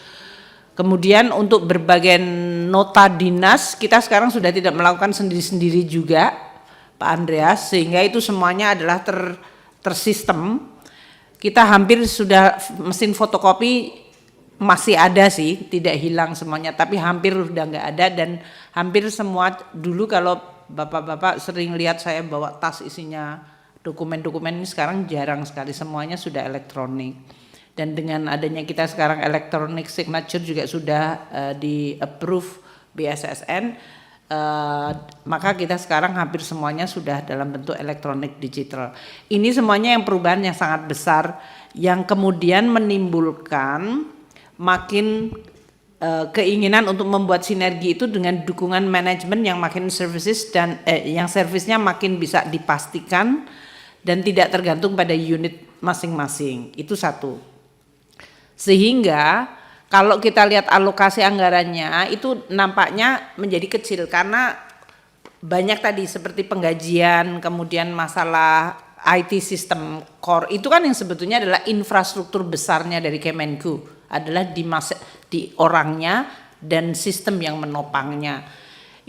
Kemudian untuk berbagai nota dinas kita sekarang sudah tidak melakukan sendiri-sendiri juga Pak Andreas, sehingga itu semuanya adalah tersistem. Kita hampir sudah mesin fotokopi masih ada sih, tidak hilang semuanya, tapi hampir udah nggak ada dan hampir semua dulu kalau bapak-bapak sering lihat saya bawa tas isinya dokumen-dokumen ini sekarang jarang sekali, semuanya sudah elektronik. Dan dengan adanya kita sekarang electronic signature juga sudah di approve BSSN, maka kita sekarang hampir semuanya sudah dalam bentuk elektronik digital. Ini semuanya yang perubahan yang sangat besar yang kemudian menimbulkan makin keinginan untuk membuat sinergi itu dengan dukungan manajemen yang makin services dan yang servisnya makin bisa dipastikan dan tidak tergantung pada unit masing-masing. Itu satu. Sehingga kalau kita lihat alokasi anggarannya itu nampaknya menjadi kecil karena banyak tadi seperti penggajian, kemudian masalah IT sistem core itu kan yang sebetulnya adalah infrastruktur besarnya dari Kemenku adalah di orangnya dan sistem yang menopangnya.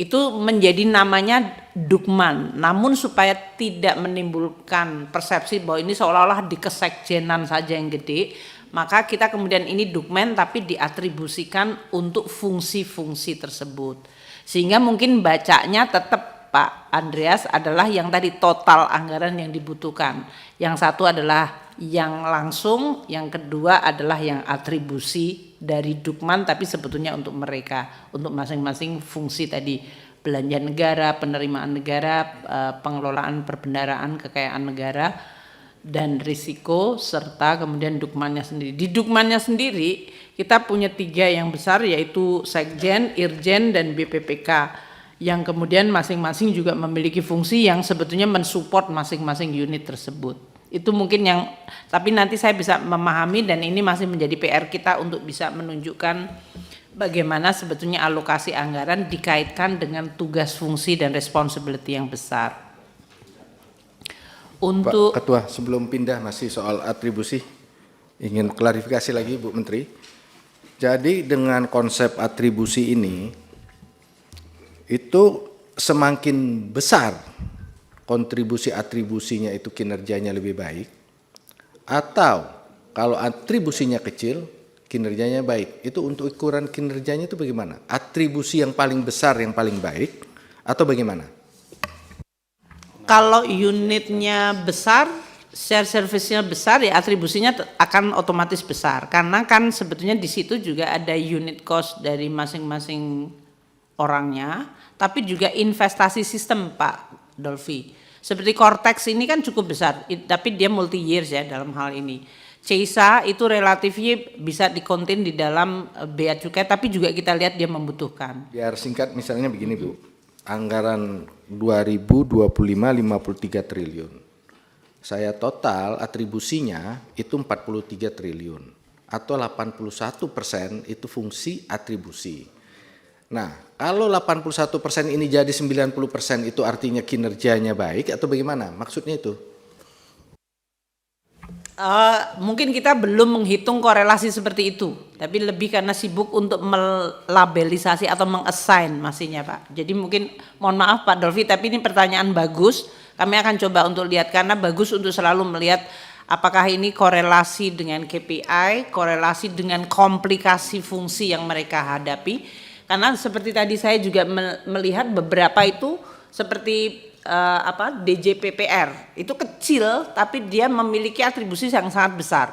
Itu menjadi namanya Dukman. Namun supaya tidak menimbulkan persepsi bahwa ini seolah-olah di kesekjenan saja yang gede, maka kita kemudian ini Dukmen tapi diatribusikan untuk fungsi-fungsi tersebut. Sehingga mungkin bacanya tetap Pak Andreas adalah yang tadi total anggaran yang dibutuhkan. Yang satu adalah yang langsung, yang kedua adalah yang atribusi dari Dukman tapi sebetulnya untuk mereka, untuk masing-masing fungsi tadi belanja negara, penerimaan negara, pengelolaan perbendaraan, kekayaan negara, dan risiko serta kemudian Dukmannya sendiri. Di Dukmannya sendiri kita punya 3 yang besar yaitu Sekjen, Irjen dan BPPK yang kemudian masing-masing juga memiliki fungsi yang sebetulnya mensupport masing-masing unit tersebut. Itu mungkin yang tapi nanti saya bisa memahami dan ini masih menjadi PR kita untuk bisa menunjukkan bagaimana sebetulnya alokasi anggaran dikaitkan dengan tugas fungsi dan responsibility yang besar. Untuk Pak Ketua, sebelum pindah masih soal atribusi, ingin klarifikasi lagi Bu Menteri. Jadi dengan konsep atribusi ini, itu semakin besar kontribusi atribusinya itu kinerjanya lebih baik, atau kalau atribusinya kecil, kinerjanya baik. Itu untuk ukuran kinerjanya itu bagaimana? Atribusi yang paling besar yang paling baik, atau bagaimana? kalau unitnya besar, share service-nya besar ya atribusinya akan otomatis besar karena kan sebetulnya di situ juga ada unit cost dari masing-masing orangnya, tapi juga investasi sistem Pak Dolfi. Seperti Cortex ini kan cukup besar, tapi dia multi years ya dalam hal ini. CISA itu relatifnya bisa dikonten di dalam bea cukai, tapi juga kita lihat dia membutuhkan. Biar singkat misalnya begini Bu, anggaran 2025 53 triliun. Saya total atribusinya itu 43 triliun atau 81% itu fungsi atribusi. Nah, kalau 81% ini jadi 90% itu artinya kinerjanya baik atau bagaimana? Maksudnya itu? Mungkin kita belum menghitung korelasi seperti itu, tapi lebih karena sibuk untuk melabelisasi atau mengassign masihnya Pak. Jadi mungkin mohon maaf Pak Dolfi, tapi ini pertanyaan bagus. Kami akan coba untuk lihat karena bagus untuk selalu melihat apakah ini korelasi dengan KPI, korelasi dengan komplikasi fungsi yang mereka hadapi. Karena seperti tadi saya juga melihat beberapa itu seperti DJPPR itu kecil tapi dia memiliki atribusi yang sangat besar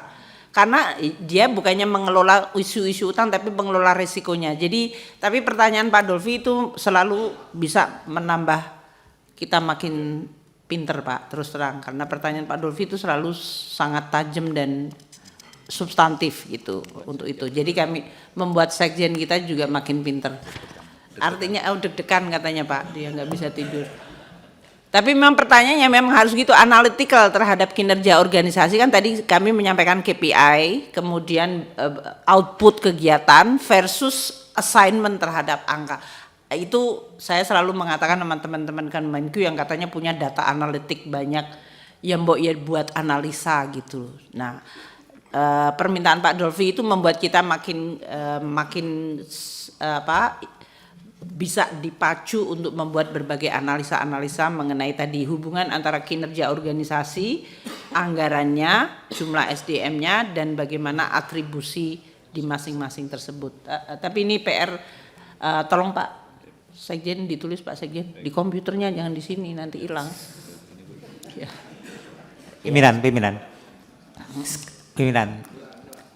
karena dia bukannya mengelola isu-isu utang tapi mengelola resikonya. Jadi tapi pertanyaan Pak Dolfi itu selalu bisa menambah kita makin pinter Pak, terus terang, karena pertanyaan Pak Dolfi itu selalu sangat tajam dan substantif gitu untuk itu. Jadi kami membuat sekjen kita juga makin pinter. Artinya deg-degan katanya Pak, dia nggak bisa tidur. Tapi memang pertanyaannya memang harus gitu, analytical terhadap kinerja organisasi. Kan tadi kami menyampaikan KPI, kemudian output kegiatan versus assignment terhadap angka. Itu saya selalu mengatakan sama teman-teman Kemenku yang katanya punya data analitik banyak, yang buat analisa gitu. Nah, permintaan Pak Dolfi itu membuat kita makin bisa dipacu untuk membuat berbagai analisa-analisa mengenai tadi hubungan antara kinerja organisasi, anggarannya, jumlah SDM-nya, dan bagaimana atribusi di masing-masing tersebut. Tapi ini PR, tolong Pak Sekjen ditulis Pak Sekjen, di komputernya jangan di sini nanti hilang. Ya. Pimpinan.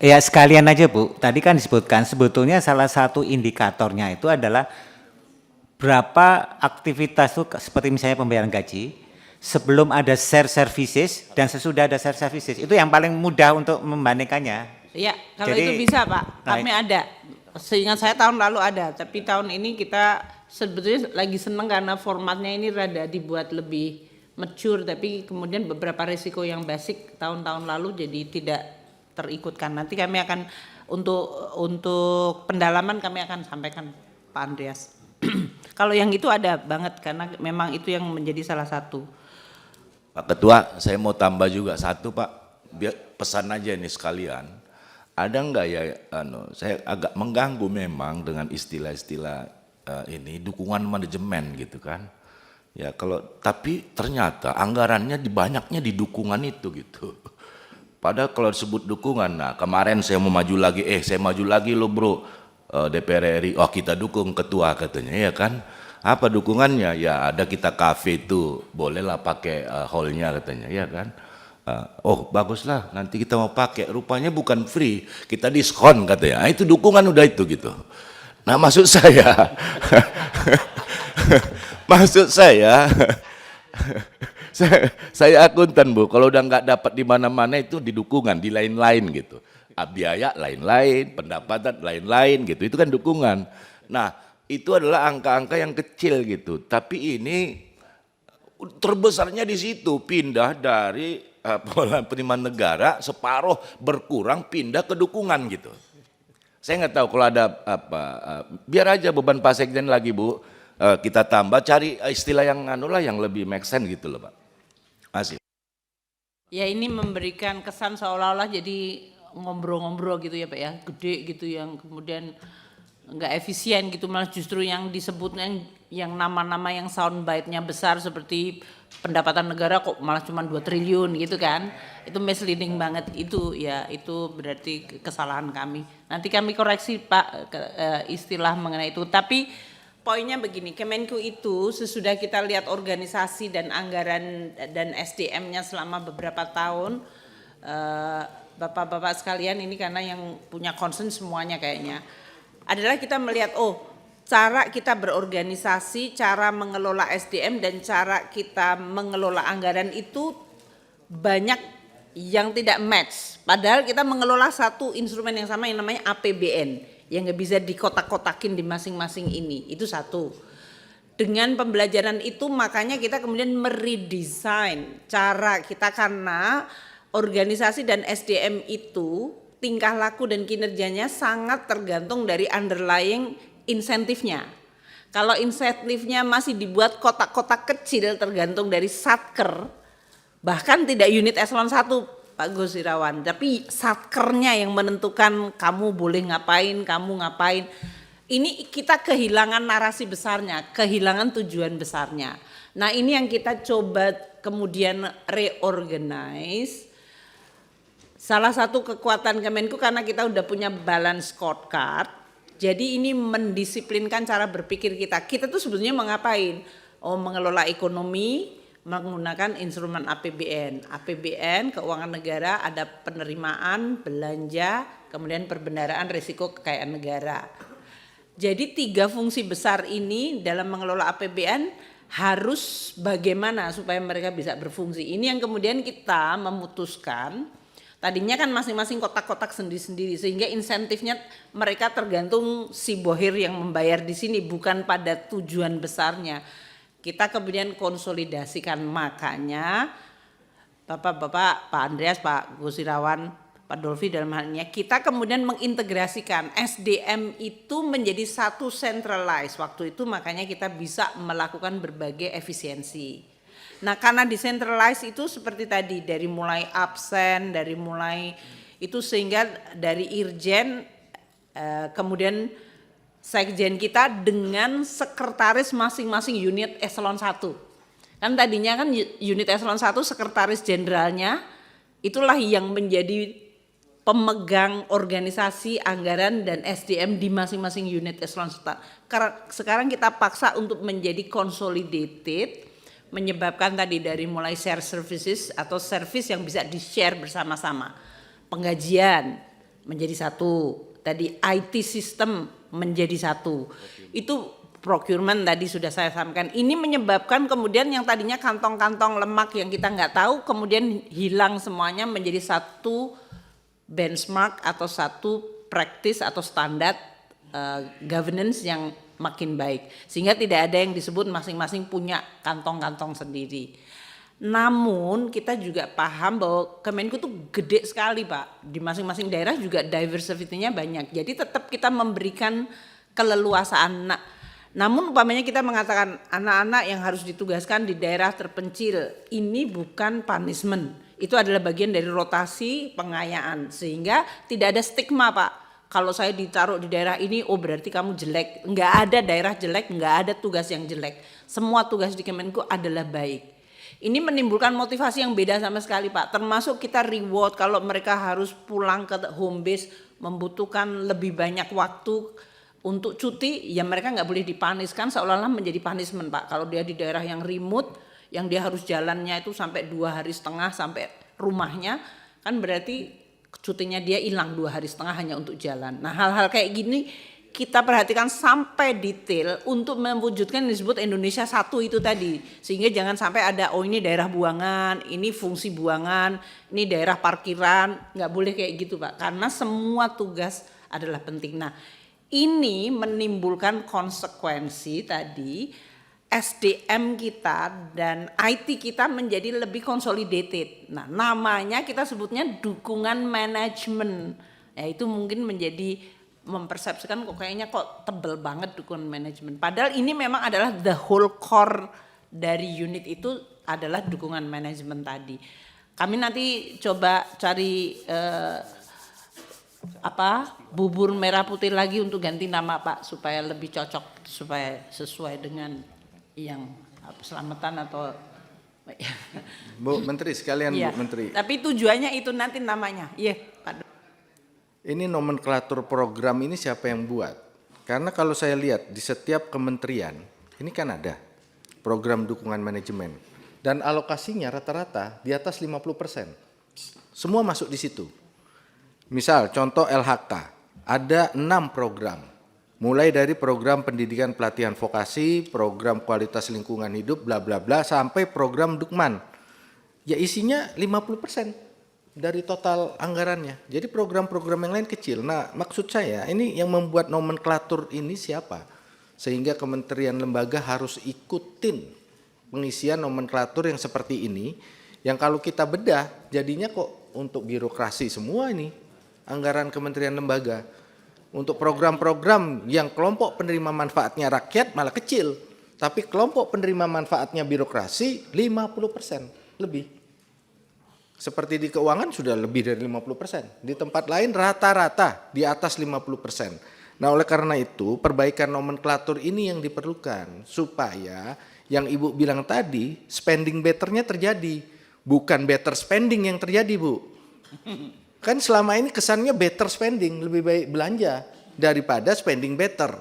Ya sekalian aja Bu, tadi kan disebutkan sebetulnya salah satu indikatornya itu adalah berapa aktivitas itu seperti misalnya pembayaran gaji sebelum ada share services dan sesudah ada share services, itu yang paling mudah untuk membandingkannya. Ya, kalau Jadi, itu bisa Pak, kami ada. Seingat saya tahun lalu ada, tapi tahun ini kita sebetulnya lagi seneng karena formatnya ini rada dibuat lebih mature, tapi kemudian beberapa risiko yang basic tahun-tahun lalu jadi tidak terikutkan. Nanti kami akan untuk pendalaman kami akan sampaikan Pak Andreas. Kalau yang itu ada banget karena memang itu yang menjadi salah satu. Pak Ketua, saya mau tambah juga satu Pak, biar pesan aja ini sekalian. Ada enggak ya, saya agak mengganggu memang dengan istilah-istilah ini dukungan manajemen gitu kan. Ya kalau tapi ternyata anggarannya banyaknya di dukungan itu gitu. Padahal kalau disebut dukungan, nah kemarin saya mau maju lagi, saya maju lagi loh bro, DPR RI, oh kita dukung ketua katanya ya kan. Apa dukungannya? Ya ada kita kafe itu, bolehlah pakai hallnya katanya ya kan. Oh baguslah, nanti kita mau pakai, rupanya bukan free, kita diskon katanya. Nah, itu dukungan udah itu gitu. Nah maksud saya, saya akuntan Bu, kalau udah nggak dapat di mana-mana itu di dukungan, di lain-lain gitu. Biaya lain-lain, pendapatan lain-lain gitu, itu kan dukungan. Nah itu adalah angka-angka yang kecil gitu, tapi ini terbesarnya di situ, pindah dari penerimaan negara separuh berkurang pindah ke dukungan gitu. Saya nggak tahu kalau ada apa, biar aja beban Pak Sekjen lagi Bu, kita tambah cari istilah yang yang lebih make sense gitu loh Pak. Masih. Ya ini memberikan kesan seolah-olah jadi ngobrol-ngobrol gitu ya Pak ya, gede gitu yang kemudian enggak efisien gitu, malah justru yang disebutnya yang nama-nama yang soundbite-nya besar seperti pendapatan negara kok malah cuma 2 triliun gitu kan. Itu misleading banget itu ya, itu berarti kesalahan kami. Nanti kami koreksi Pak istilah mengenai itu. Tapi poinnya begini, Kemenku itu sesudah kita lihat organisasi dan anggaran dan SDM-nya selama beberapa tahun, Bapak-bapak sekalian ini karena yang punya concern semuanya kayaknya, adalah kita melihat cara kita berorganisasi, cara mengelola SDM dan cara kita mengelola anggaran itu banyak yang tidak match. Padahal kita mengelola satu instrumen yang sama yang namanya APBN yang nggak bisa dikotak-kotakin di masing-masing ini. Itu satu. Dengan pembelajaran itu makanya kita kemudian meredesain cara kita, karena organisasi dan SDM itu tingkah laku dan kinerjanya sangat tergantung dari underlying insentifnya. Kalau insentifnya masih dibuat kotak-kotak kecil tergantung dari satker, bahkan tidak unit eselon 1 Pak Gus Irawan, tapi satkernya yang menentukan kamu boleh ngapain, kamu ngapain. Ini kita kehilangan narasi besarnya, kehilangan tujuan besarnya. Nah ini yang kita coba kemudian reorganize. Salah satu kekuatan Kemenku karena kita udah punya balance scorecard, jadi ini mendisiplinkan cara berpikir kita. Kita tuh sebetulnya mau ngapain? Oh, mengelola ekonomi menggunakan instrumen APBN. APBN, keuangan negara, ada penerimaan, belanja, kemudian perbendaharaan risiko kekayaan negara. Jadi 3 fungsi besar ini dalam mengelola APBN harus bagaimana supaya mereka bisa berfungsi. Ini yang kemudian kita memutuskan. Tadinya kan masing-masing kotak-kotak sendiri-sendiri sehingga insentifnya mereka tergantung si bohir yang membayar di sini bukan pada tujuan besarnya. Kita kemudian konsolidasikan, makanya Bapak-bapak, Pak Andreas, Pak Gus Irawan, Pak Dolfi dalam hal ini kita kemudian mengintegrasikan SDM itu menjadi satu centralized. Waktu itu makanya kita bisa melakukan berbagai efisiensi. Nah karena decentralized itu seperti tadi dari mulai absen, dari mulai itu sehingga dari Irjen kemudian Sekjen kita dengan sekretaris masing-masing unit eselon 1. Kan tadinya kan unit eselon 1 sekretaris jenderalnya itulah yang menjadi pemegang organisasi anggaran dan SDM di masing-masing unit eselon 1. Sekarang kita paksa untuk menjadi consolidated, menyebabkan tadi dari mulai share services atau service yang bisa di-share bersama-sama. Penggajian menjadi satu, tadi IT system menjadi satu. Itu procurement tadi sudah saya sampaikan. Ini menyebabkan kemudian yang tadinya kantong-kantong lemak yang kita nggak tahu kemudian hilang semuanya menjadi satu benchmark atau satu practice atau standar governance yang makin baik. Sehingga tidak ada yang disebut masing-masing punya kantong-kantong sendiri. Namun kita juga paham bahwa Kemenku itu gede sekali Pak. Di masing-masing daerah juga diversity-nya banyak. Jadi tetap kita memberikan keleluasaan. Namun umpamanya kita mengatakan anak-anak yang harus ditugaskan di daerah terpencil. Ini bukan punishment. Itu adalah bagian dari rotasi pengayaan. Sehingga tidak ada stigma Pak. Kalau saya ditaruh di daerah ini, oh berarti kamu jelek. Enggak ada daerah jelek, enggak ada tugas yang jelek. Semua tugas di Kemenku adalah baik. Ini menimbulkan motivasi yang beda sama sekali Pak. Termasuk kita reward kalau mereka harus pulang ke home base membutuhkan lebih banyak waktu untuk cuti, ya mereka nggak boleh dipaniskan seolah-olah menjadi punishment Pak. Kalau dia di daerah yang remote, yang dia harus jalannya itu sampai 2,5 hari sampai rumahnya, kan berarti cutinya dia hilang 2,5 hari hanya untuk jalan. Nah hal-hal kayak gini kita perhatikan sampai detail untuk mewujudkan yang disebut Indonesia Satu itu tadi. Sehingga jangan sampai ada oh ini daerah buangan, ini fungsi buangan, ini daerah parkiran, nggak boleh kayak gitu Pak. Karena semua tugas adalah penting. Nah ini menimbulkan konsekuensi tadi SDM kita dan IT kita menjadi lebih consolidated. Nah namanya kita sebutnya dukungan manajemen. Ya itu mungkin menjadi mempersepsikan kok kayaknya kok tebel banget dukungan manajemen. Padahal ini memang adalah the whole core dari unit itu adalah dukungan manajemen tadi. Kami nanti coba cari bubur merah putih lagi untuk ganti nama Pak supaya lebih cocok, supaya sesuai dengan yang selamatan atau Bu Menteri sekalian iya. Bu Menteri. Tapi tujuannya itu nanti namanya. Iya Pak. Ini nomenklatur program ini siapa yang buat? Karena kalau saya lihat di setiap kementerian ini kan ada program dukungan manajemen dan alokasinya rata-rata di atas 50%. Semua masuk di situ. Misal contoh LHK, ada 6 program. Mulai dari program pendidikan pelatihan vokasi, program kualitas lingkungan hidup, bla bla bla, sampai program Dukman. Ya isinya 50% dari total anggarannya. Jadi program-program yang lain kecil. Nah maksud saya ini yang membuat nomenklatur ini siapa? Sehingga kementerian lembaga harus ikutin pengisian nomenklatur yang seperti ini. Yang kalau kita bedah jadinya kok untuk birokrasi semua ini. Anggaran kementerian lembaga. Untuk program-program yang kelompok penerima manfaatnya rakyat malah kecil, tapi kelompok penerima manfaatnya birokrasi 50% lebih. Seperti di keuangan sudah lebih dari 50%, di tempat lain rata-rata di atas 50%. Nah, oleh karena itu perbaikan nomenklatur ini yang diperlukan supaya yang Ibu bilang tadi spending betternya terjadi, bukan better spending yang terjadi, Bu. Kan selama ini kesannya better spending, lebih baik belanja daripada spending better.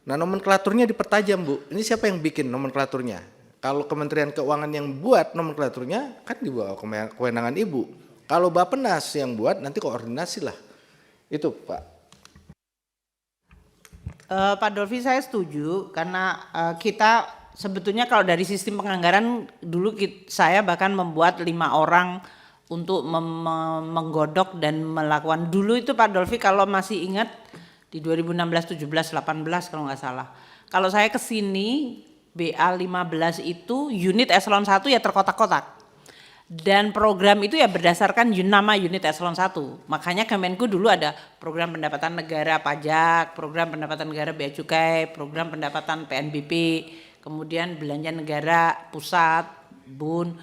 Nah, nomenklaturnya dipertajam, Bu. Ini siapa yang bikin nomenklaturnya? Kalau Kementerian Keuangan yang buat nomenklaturnya kan di bawah kewenangan Ibu. Kalau Bappenas yang buat nanti koordinasi lah. Itu, Pak. Pak Dolfi, saya setuju karena kita sebetulnya kalau dari sistem penganggaran dulu saya bahkan membuat 5 orang untuk menggodok dan melakukan dulu itu Pak Dolfi kalau masih ingat di 2016, 17, 18 kalau nggak salah. Kalau saya ke sini BA 15 itu unit eselon 1 ya terkotak-kotak. Dan program itu ya berdasarkan nama unit eselon 1. Makanya Kemenku dulu ada program pendapatan negara pajak, program pendapatan negara bea cukai, program pendapatan PNBP, kemudian belanja negara pusat, BUN,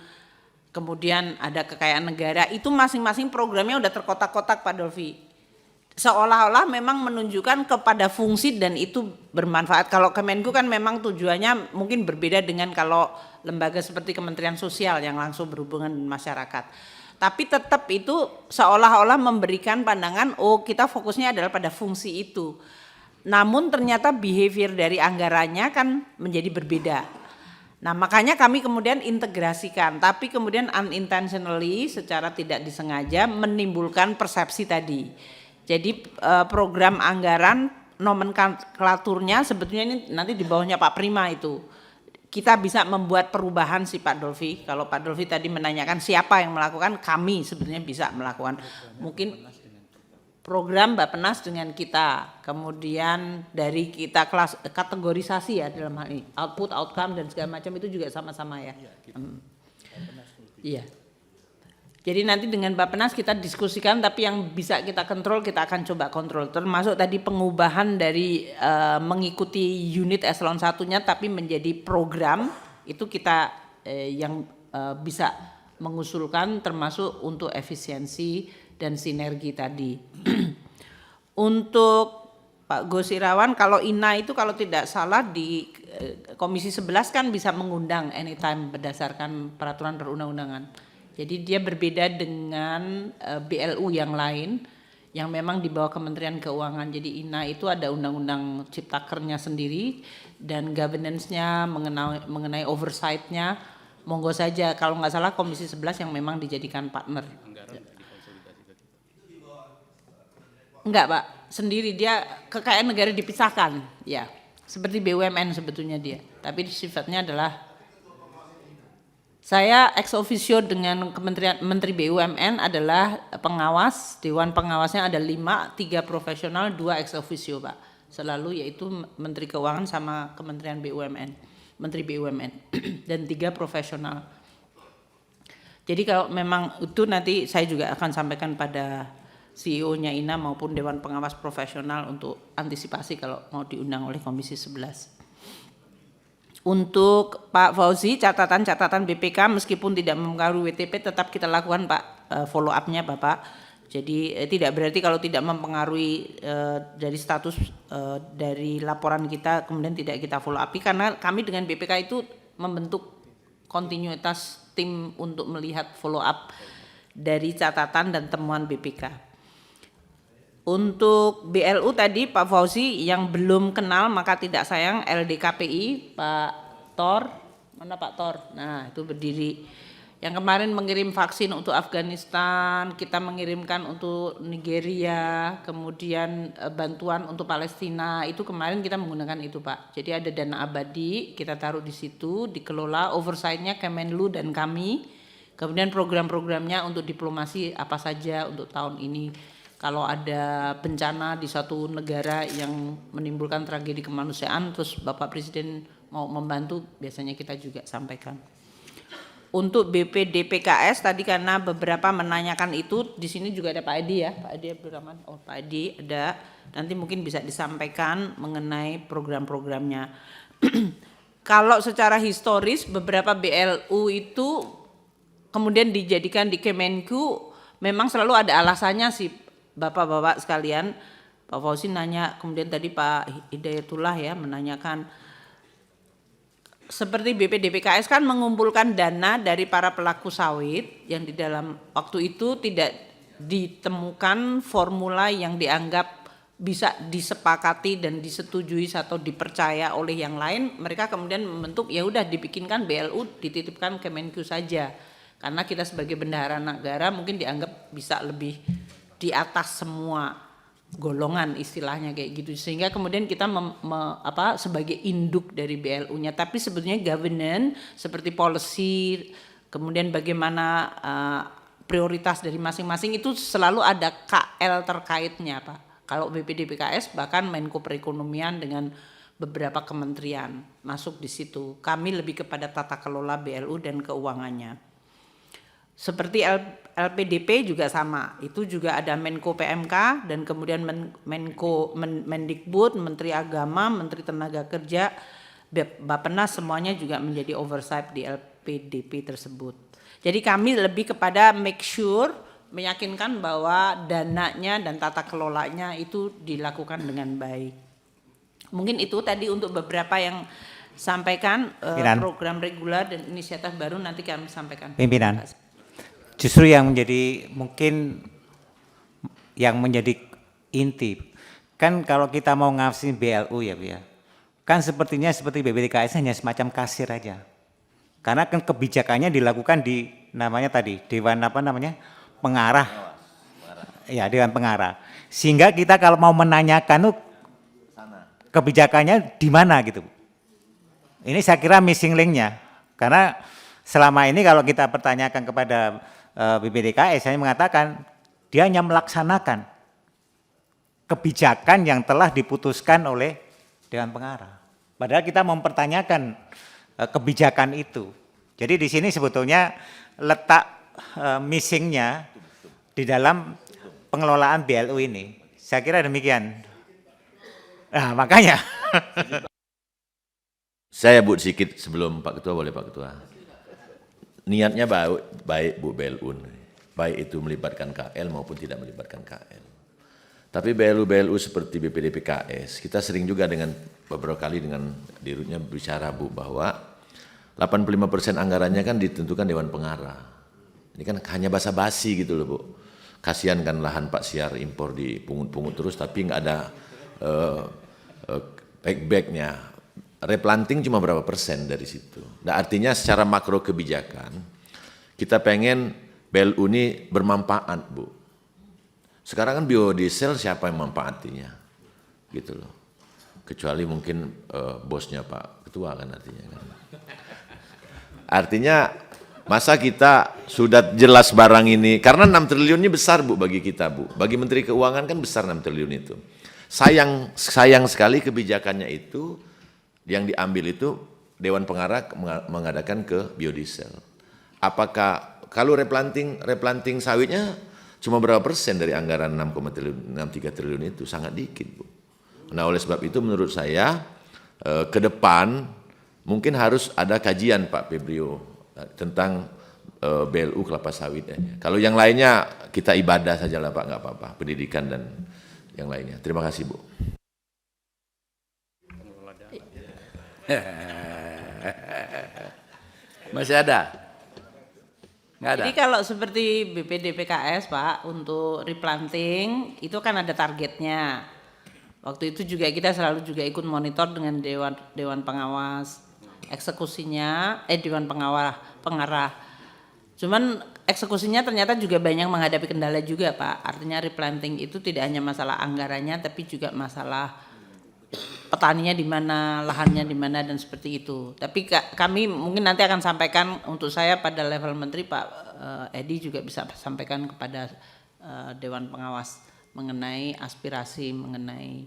kemudian ada kekayaan negara. Itu masing-masing programnya udah terkotak-kotak Pak Dolfi. Seolah-olah memang menunjukkan kepada fungsi dan itu bermanfaat. Kalau Kemenku kan memang tujuannya mungkin berbeda dengan kalau lembaga seperti Kementerian Sosial yang langsung berhubungan dengan masyarakat. Tapi tetap itu seolah-olah memberikan pandangan, oh kita fokusnya adalah pada fungsi itu. Namun ternyata behavior dari anggarannya kan menjadi berbeda. Nah makanya kami kemudian integrasikan, tapi kemudian unintentionally secara tidak disengaja menimbulkan persepsi tadi. Jadi program anggaran nomenklaturnya sebetulnya ini nanti di bawahnya Pak Prima itu. Kita bisa membuat perubahan sih Pak Dolfi. Kalau Pak Dolfi tadi menanyakan siapa yang melakukan, kami sebenarnya bisa melakukan. Mungkin program Bappenas dengan kita. Kemudian dari kita kategorisasi ya dalam hal ini. Output, outcome dan segala macam itu juga sama-sama ya. Iya. Jadi nanti dengan Bappenas kita diskusikan, tapi yang bisa kita kontrol kita akan coba kontrol. Termasuk tadi pengubahan dari mengikuti unit eselon 1-nya tapi menjadi program, itu kita yang bisa mengusulkan termasuk untuk efisiensi dan sinergi tadi. Untuk Pak Gosirawan, kalau INA itu kalau tidak salah di Komisi 11 kan bisa mengundang anytime berdasarkan peraturan perundang-undangan. Jadi dia berbeda dengan BLU yang lain yang memang di bawah Kementerian Keuangan. Jadi INA itu ada undang-undang ciptakernya sendiri dan governance-nya mengenai oversight-nya. Monggo saja kalau nggak salah Komisi 11 yang memang dijadikan partner. Enggak Pak, sendiri dia kekayaan negara dipisahkan. Ya, seperti BUMN sebetulnya dia. Tapi sifatnya adalah saya ex officio dengan Kementerian Menteri BUMN adalah pengawas, dewan pengawasnya ada 5, 3 profesional, 2 ex officio Pak. Selalu yaitu Menteri Keuangan sama Kementerian BUMN, Menteri BUMN dan 3 profesional. Jadi kalau memang itu nanti saya juga akan sampaikan pada CEO-nya INA maupun dewan pengawas profesional untuk antisipasi kalau mau diundang oleh Komisi 11. Untuk Pak Fauzi, catatan-catatan BPK meskipun tidak mempengaruhi WTP tetap kita lakukan Pak follow up-nya Bapak. Jadi tidak berarti kalau tidak mempengaruhi dari status dari laporan kita kemudian tidak kita follow up. Karena kami dengan BPK itu membentuk kontinuitas tim untuk melihat follow up dari catatan dan temuan BPK. Untuk BLU tadi Pak Fauzi yang belum kenal maka tidak sayang LDKPI Pak Tor, mana Pak Tor? Nah itu berdiri. Yang kemarin mengirim vaksin untuk Afghanistan, kita mengirimkan untuk Nigeria, kemudian bantuan untuk Palestina, itu kemarin kita menggunakan itu Pak. Jadi ada dana abadi, kita taruh di situ, dikelola, oversight-nya Kemenlu dan kami, kemudian program-programnya untuk diplomasi apa saja untuk tahun ini. Kalau ada bencana di suatu negara yang menimbulkan tragedi kemanusiaan, terus Bapak Presiden mau membantu, biasanya kita juga sampaikan. untuk BPDPKS tadi karena beberapa menanyakan itu, di sini juga ada Pak Edi ya, Pak Edi Abdurrahman. Oh, Pak Edi ada, nanti mungkin bisa disampaikan mengenai program-programnya. Kalau secara historis beberapa BLU itu kemudian dijadikan di Kemenku, memang selalu ada alasannya sih Bapak-bapak sekalian. Pak Fauzi nanya, kemudian tadi Pak Hidayatullah ya menanyakan, seperti BPDPKS kan mengumpulkan dana dari para pelaku sawit yang di dalam waktu itu tidak ditemukan formula yang dianggap bisa disepakati dan disetujui atau dipercaya oleh yang lain, mereka kemudian membentuk ya udah dibikinkan BLU, dititipkan Kemenku saja. Karena kita sebagai bendahara negara mungkin dianggap bisa lebih di atas semua golongan istilahnya kayak gitu, sehingga kemudian kita sebagai induk dari BLU-nya, tapi sebetulnya governance seperti policy, kemudian bagaimana prioritas dari masing-masing itu selalu ada KL terkaitnya Pak. Kalau BPDPKS bahkan Menko Perekonomian dengan beberapa kementerian masuk di situ. Kami lebih kepada tata kelola BLU dan keuangannya. Seperti LPDP juga sama, itu juga ada Menko PMK dan kemudian Menko Mendikbud, Menteri Agama, Menteri Tenaga Kerja, Bappenas semuanya juga menjadi oversight di LPDP tersebut. Jadi kami lebih kepada make sure, meyakinkan bahwa dananya dan tata kelolanya itu dilakukan dengan baik. Mungkin itu tadi untuk beberapa yang sampaikan program reguler dan inisiatif baru nanti kami sampaikan. Pimpinan. Justru yang menjadi inti kan kalau kita mau ngasihin BLU ya Bu ya, kan sepertinya seperti BPDKS hanya semacam kasir aja, karena kan kebijakannya dilakukan di namanya tadi Dewan Pengarah, ya Dewan Pengarah, sehingga kita kalau mau menanyakan kebijakannya di mana gitu, ini saya kira missing linknya, karena selama ini kalau kita pertanyakan kepada BPDKS, saya mengatakan dia hanya melaksanakan kebijakan yang telah diputuskan oleh Dewan Pengarah. Padahal kita mempertanyakan kebijakan itu. Jadi di sini sebetulnya letak missingnya di dalam pengelolaan BLU ini. Saya kira demikian. Nah makanya. Saya sedikit sebelum Pak Ketua, boleh Pak Ketua. Niatnya baik Bu BLU, baik itu melibatkan KL maupun tidak melibatkan KL. Tapi BLU seperti BPDPKS, kita sering juga dengan beberapa kali dengan dirutnya bicara Bu bahwa 85% anggarannya kan ditentukan Dewan Pengarah. Ini kan hanya basa-basi gitu loh Bu. Kasihan kan lahan Pak Siar impor dipungut-pungut terus tapi nggak ada back-backnya. Replanting cuma berapa persen dari situ. Nah artinya secara makro kebijakan, kita pengen BLU ini bermanfaat Bu. Sekarang kan biodiesel siapa yang manfaatinya? Gitu loh. Kecuali mungkin bosnya Pak Ketua kan artinya kan. Artinya masa kita sudah jelas barang ini, karena 6 triliun ini besar Bu bagi kita Bu. Bagi Menteri Keuangan kan besar 6 triliun itu. Sayang sekali kebijakannya itu, yang diambil itu Dewan Pengarah mengadakan ke biodiesel. Apakah kalau replanting sawitnya cuma berapa persen dari anggaran 6,63 triliun itu, sangat dikit Bu. Nah oleh sebab itu menurut saya ke depan mungkin harus ada kajian Pak Febrio tentang BLU kelapa sawit. Kalau yang lainnya kita ibadah sajalah Pak, nggak apa-apa, pendidikan dan yang lainnya. Terima kasih Bu. Masih ada? Nggak ada? Jadi kalau seperti BPDPKS Pak, untuk replanting itu kan ada targetnya. Waktu itu juga kita selalu juga ikut monitor dengan Dewan Pengawas. Eksekusinya, Dewan Pengarah. Cuman eksekusinya ternyata juga banyak menghadapi kendala juga Pak. Artinya replanting itu tidak hanya masalah anggarannya, tapi juga masalah petaninya di mana, lahannya di mana dan seperti itu. Tapi kami mungkin nanti akan sampaikan, untuk saya pada level menteri Pak Edi juga bisa sampaikan kepada Dewan Pengawas mengenai aspirasi mengenai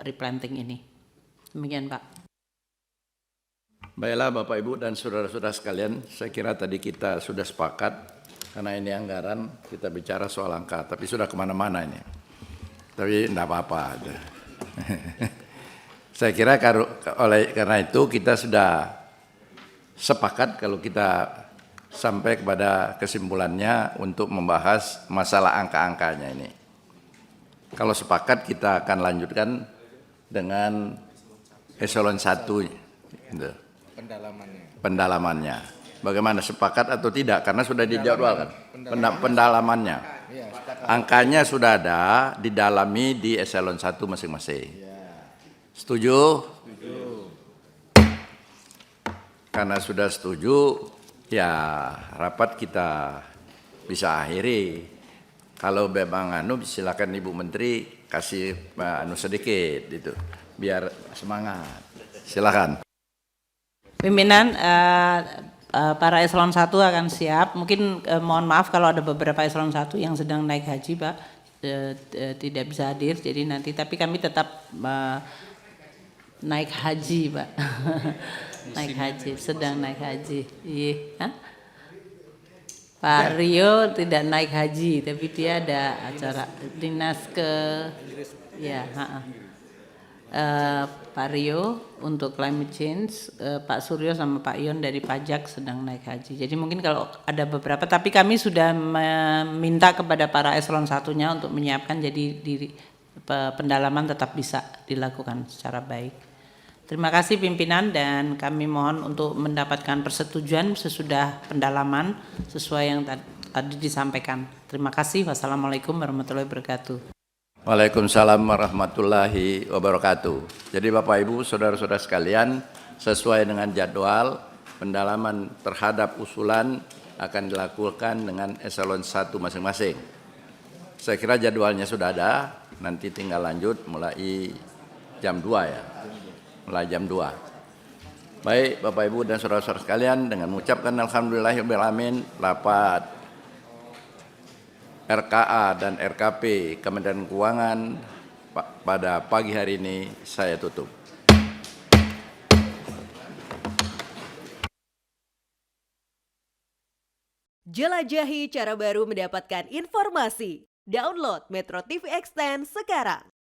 replanting ini. Demikian Pak. Baiklah Bapak Ibu dan saudara-saudara sekalian, saya kira tadi kita sudah sepakat karena ini anggaran kita bicara soal angka, tapi sudah kemana-mana ini. Tapi enggak apa-apa. Saya kira karena itu kita sudah sepakat kalau kita sampai kepada kesimpulannya untuk membahas masalah angka-angkanya ini. Kalau sepakat kita akan lanjutkan dengan eselon 1 gitu. Pendalamannya. Bagaimana, sepakat atau tidak? Karena sudah dijadwalkan. Pendalamannya. Angkanya sudah ada, didalami di eselon 1 masing-masing. Setuju? Karena sudah setuju, ya rapat kita bisa akhiri. Kalau memang silakan Ibu Menteri kasih sedikit itu, biar semangat. Silakan. Pimpinan, para eselon 1 akan siap. Mungkin mohon maaf kalau ada beberapa eselon 1 yang sedang naik haji, Pak, tidak bisa hadir. Jadi nanti, tapi kami tetap naik haji, Pak. Naik haji, sedang naik haji. Iya. Pak Rio tidak naik haji, tapi dia ada acara dinas ke, ya. Pak Rio untuk climate change, Pak Suryo sama Pak Ion dari pajak sedang naik haji. Jadi mungkin kalau ada beberapa, tapi kami sudah meminta kepada para eselon 1-nya untuk menyiapkan, jadi pendalaman tetap bisa dilakukan secara baik. Terima kasih pimpinan, dan kami mohon untuk mendapatkan persetujuan sesudah pendalaman sesuai yang tadi disampaikan. Terima kasih. Wassalamualaikum warahmatullahi wabarakatuh. Waalaikumsalam warahmatullahi wabarakatuh. Jadi Bapak Ibu, saudara-saudara sekalian, sesuai dengan jadwal, pendalaman terhadap usulan akan dilakukan dengan eselon 1 masing-masing. Saya kira jadwalnya sudah ada, nanti tinggal lanjut mulai jam 2 ya. Mulai jam 2. Baik Bapak Ibu dan saudara-saudara sekalian, dengan mengucapkan alhamdulillahirabbil alamin, rapat RKA dan RKP Kementerian Keuangan pada pagi hari ini saya tutup. Jelajahi cara baru mendapatkan informasi. Download Metro TV Extend sekarang.